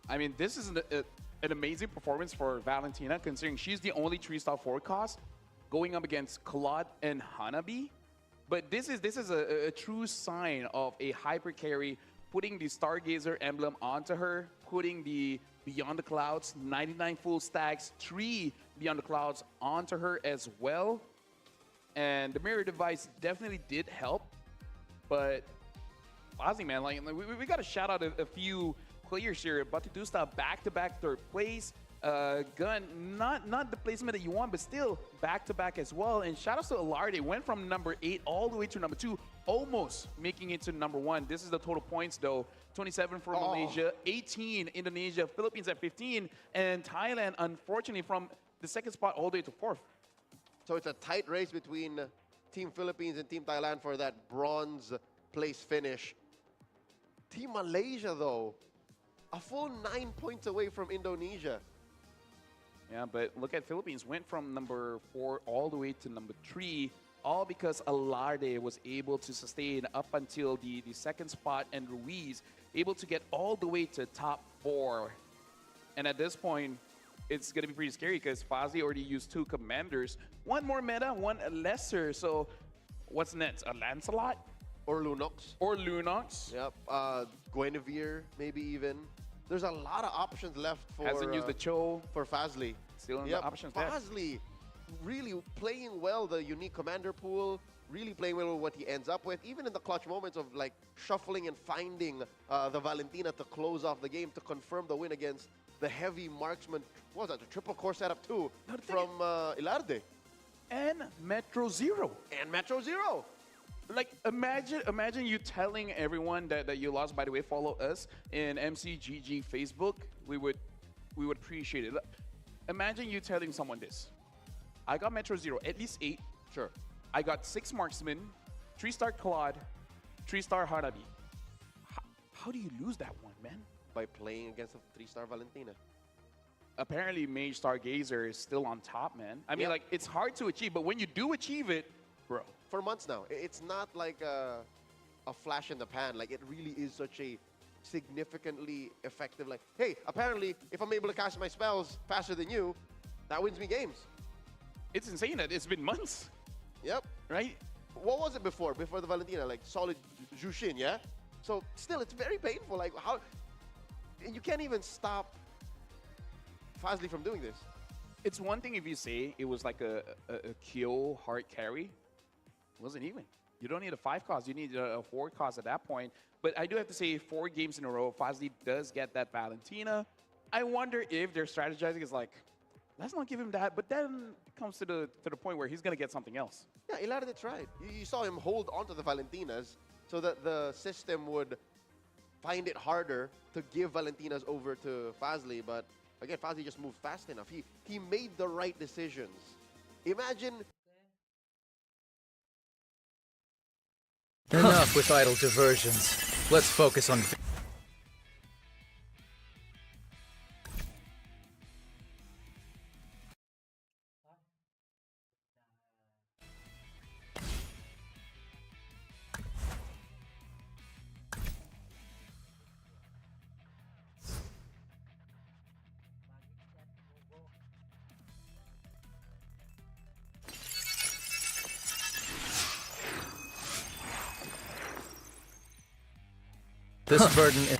I mean, this is an amazing performance for Valentina, considering she's the only 3-star forecast going up against Claude and Hanabi. But this is a true sign of a hyper carry, putting the Stargazer emblem onto her, putting the Beyond the Clouds, 99 full stacks, 3 Beyond the Clouds onto her as well. And the mirror device definitely did help. But Fazli, man, like we got to shout out a few players here. Batistuta back-to-back 3rd place. Gun, not the placement that you want, but still back-to-back as well. And shout out to Ilarde, went from number 8 all the way to number 2, almost making it to number 1. This is the total points though. 27 for Malaysia, 18 Indonesia, Philippines at 15, and Thailand, unfortunately, from the second spot all the way to fourth. So it's a tight race between Team Philippines and Team Thailand for that bronze place finish. Team Malaysia, though, a full 9 points away from Indonesia. Yeah, but look at Philippines, went from number 4 all the way to number 3, all because Alarde was able to sustain up until the second spot, and Ruiz able to get all the way to top 4. And at this point, it's going to be pretty scary because Fazli already used 2 commanders. One more meta, one lesser. So what's next? A Lancelot? Or Lunox. Or Lunox. Yep. Guinevere, maybe even. There's a lot of options left for... Hasn't used the Cho. For Fazli. Still in the options there. Fazli really playing well the unique commander pool. Really playing well with what he ends up with. Even in the clutch moments of like shuffling and finding the Valentina to close off the game to confirm the win against the heavy marksman. What was that? The triple core setup too from Ilarde. And Metro Zero. And Metro Zero. Like, imagine you telling everyone that you lost. By the way, follow us in MCGG Facebook. We would appreciate it. Imagine you telling someone this. I got Metro Zero, at least 8. Sure. I got 6 marksmen, 3-star Claude, 3-star Harabi. How do you lose that one, man? By playing against a 3-star Valentina. Apparently, Mage Stargazer is still on top, man. I mean, like, it's hard to achieve, but when you do achieve it, bro. For months now. It's not like a flash in the pan. Like, it really is such a significantly effective, like, hey, apparently, if I'm able to cast my spells faster than you, that wins me games. It's insane that it's been months. Yep. Right? What was it before the Valentina? Like, solid Jushin, yeah? So, still, it's very painful. Like, how... You can't even stop Fazli from doing this. It's one thing if you say it was like a kill hard carry. It wasn't even. You don't need a 5 cost. You need a 4 cost at that point. But I do have to say, 4 games in a row, Fazli does get that Valentina. I wonder if their strategizing is like, let's not give him that. But then it comes to the point where he's going to get something else. Yeah, Ilarde tried. You saw him hold onto the Valentinas so that the system would find it harder to give Valentinas over to Fazli. But again, Fazli just moved fast enough. He made the right decisions. Imagine... Enough with idle diversions. Let's focus on... This burden is...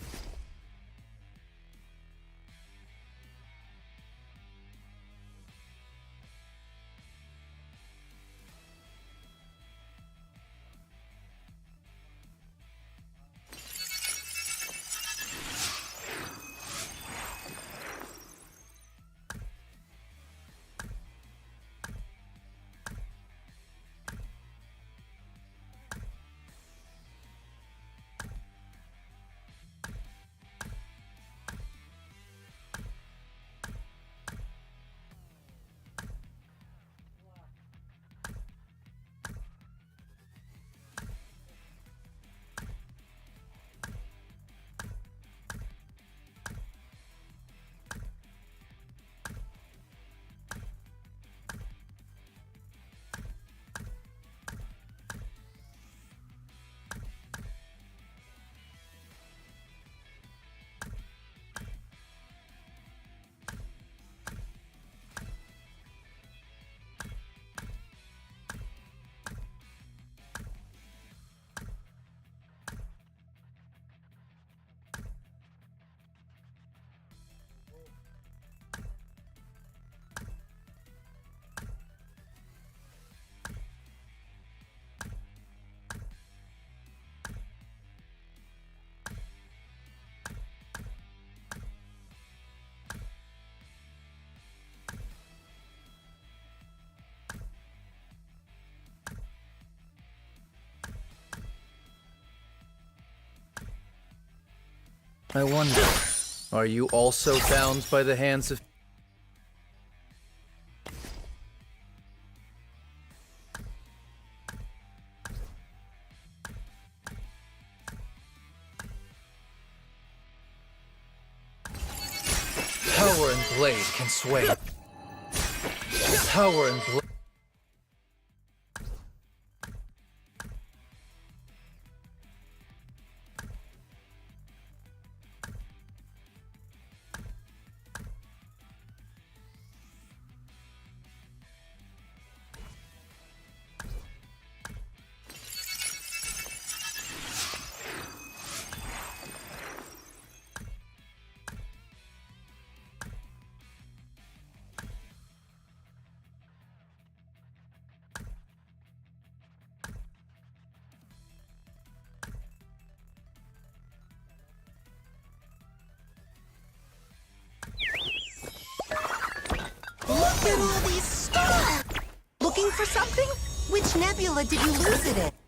I wonder, are you also bound by the hands of... Power and blade can sway. Power and blade... Look at all these stars! Looking for something? Which nebula did you lose it in?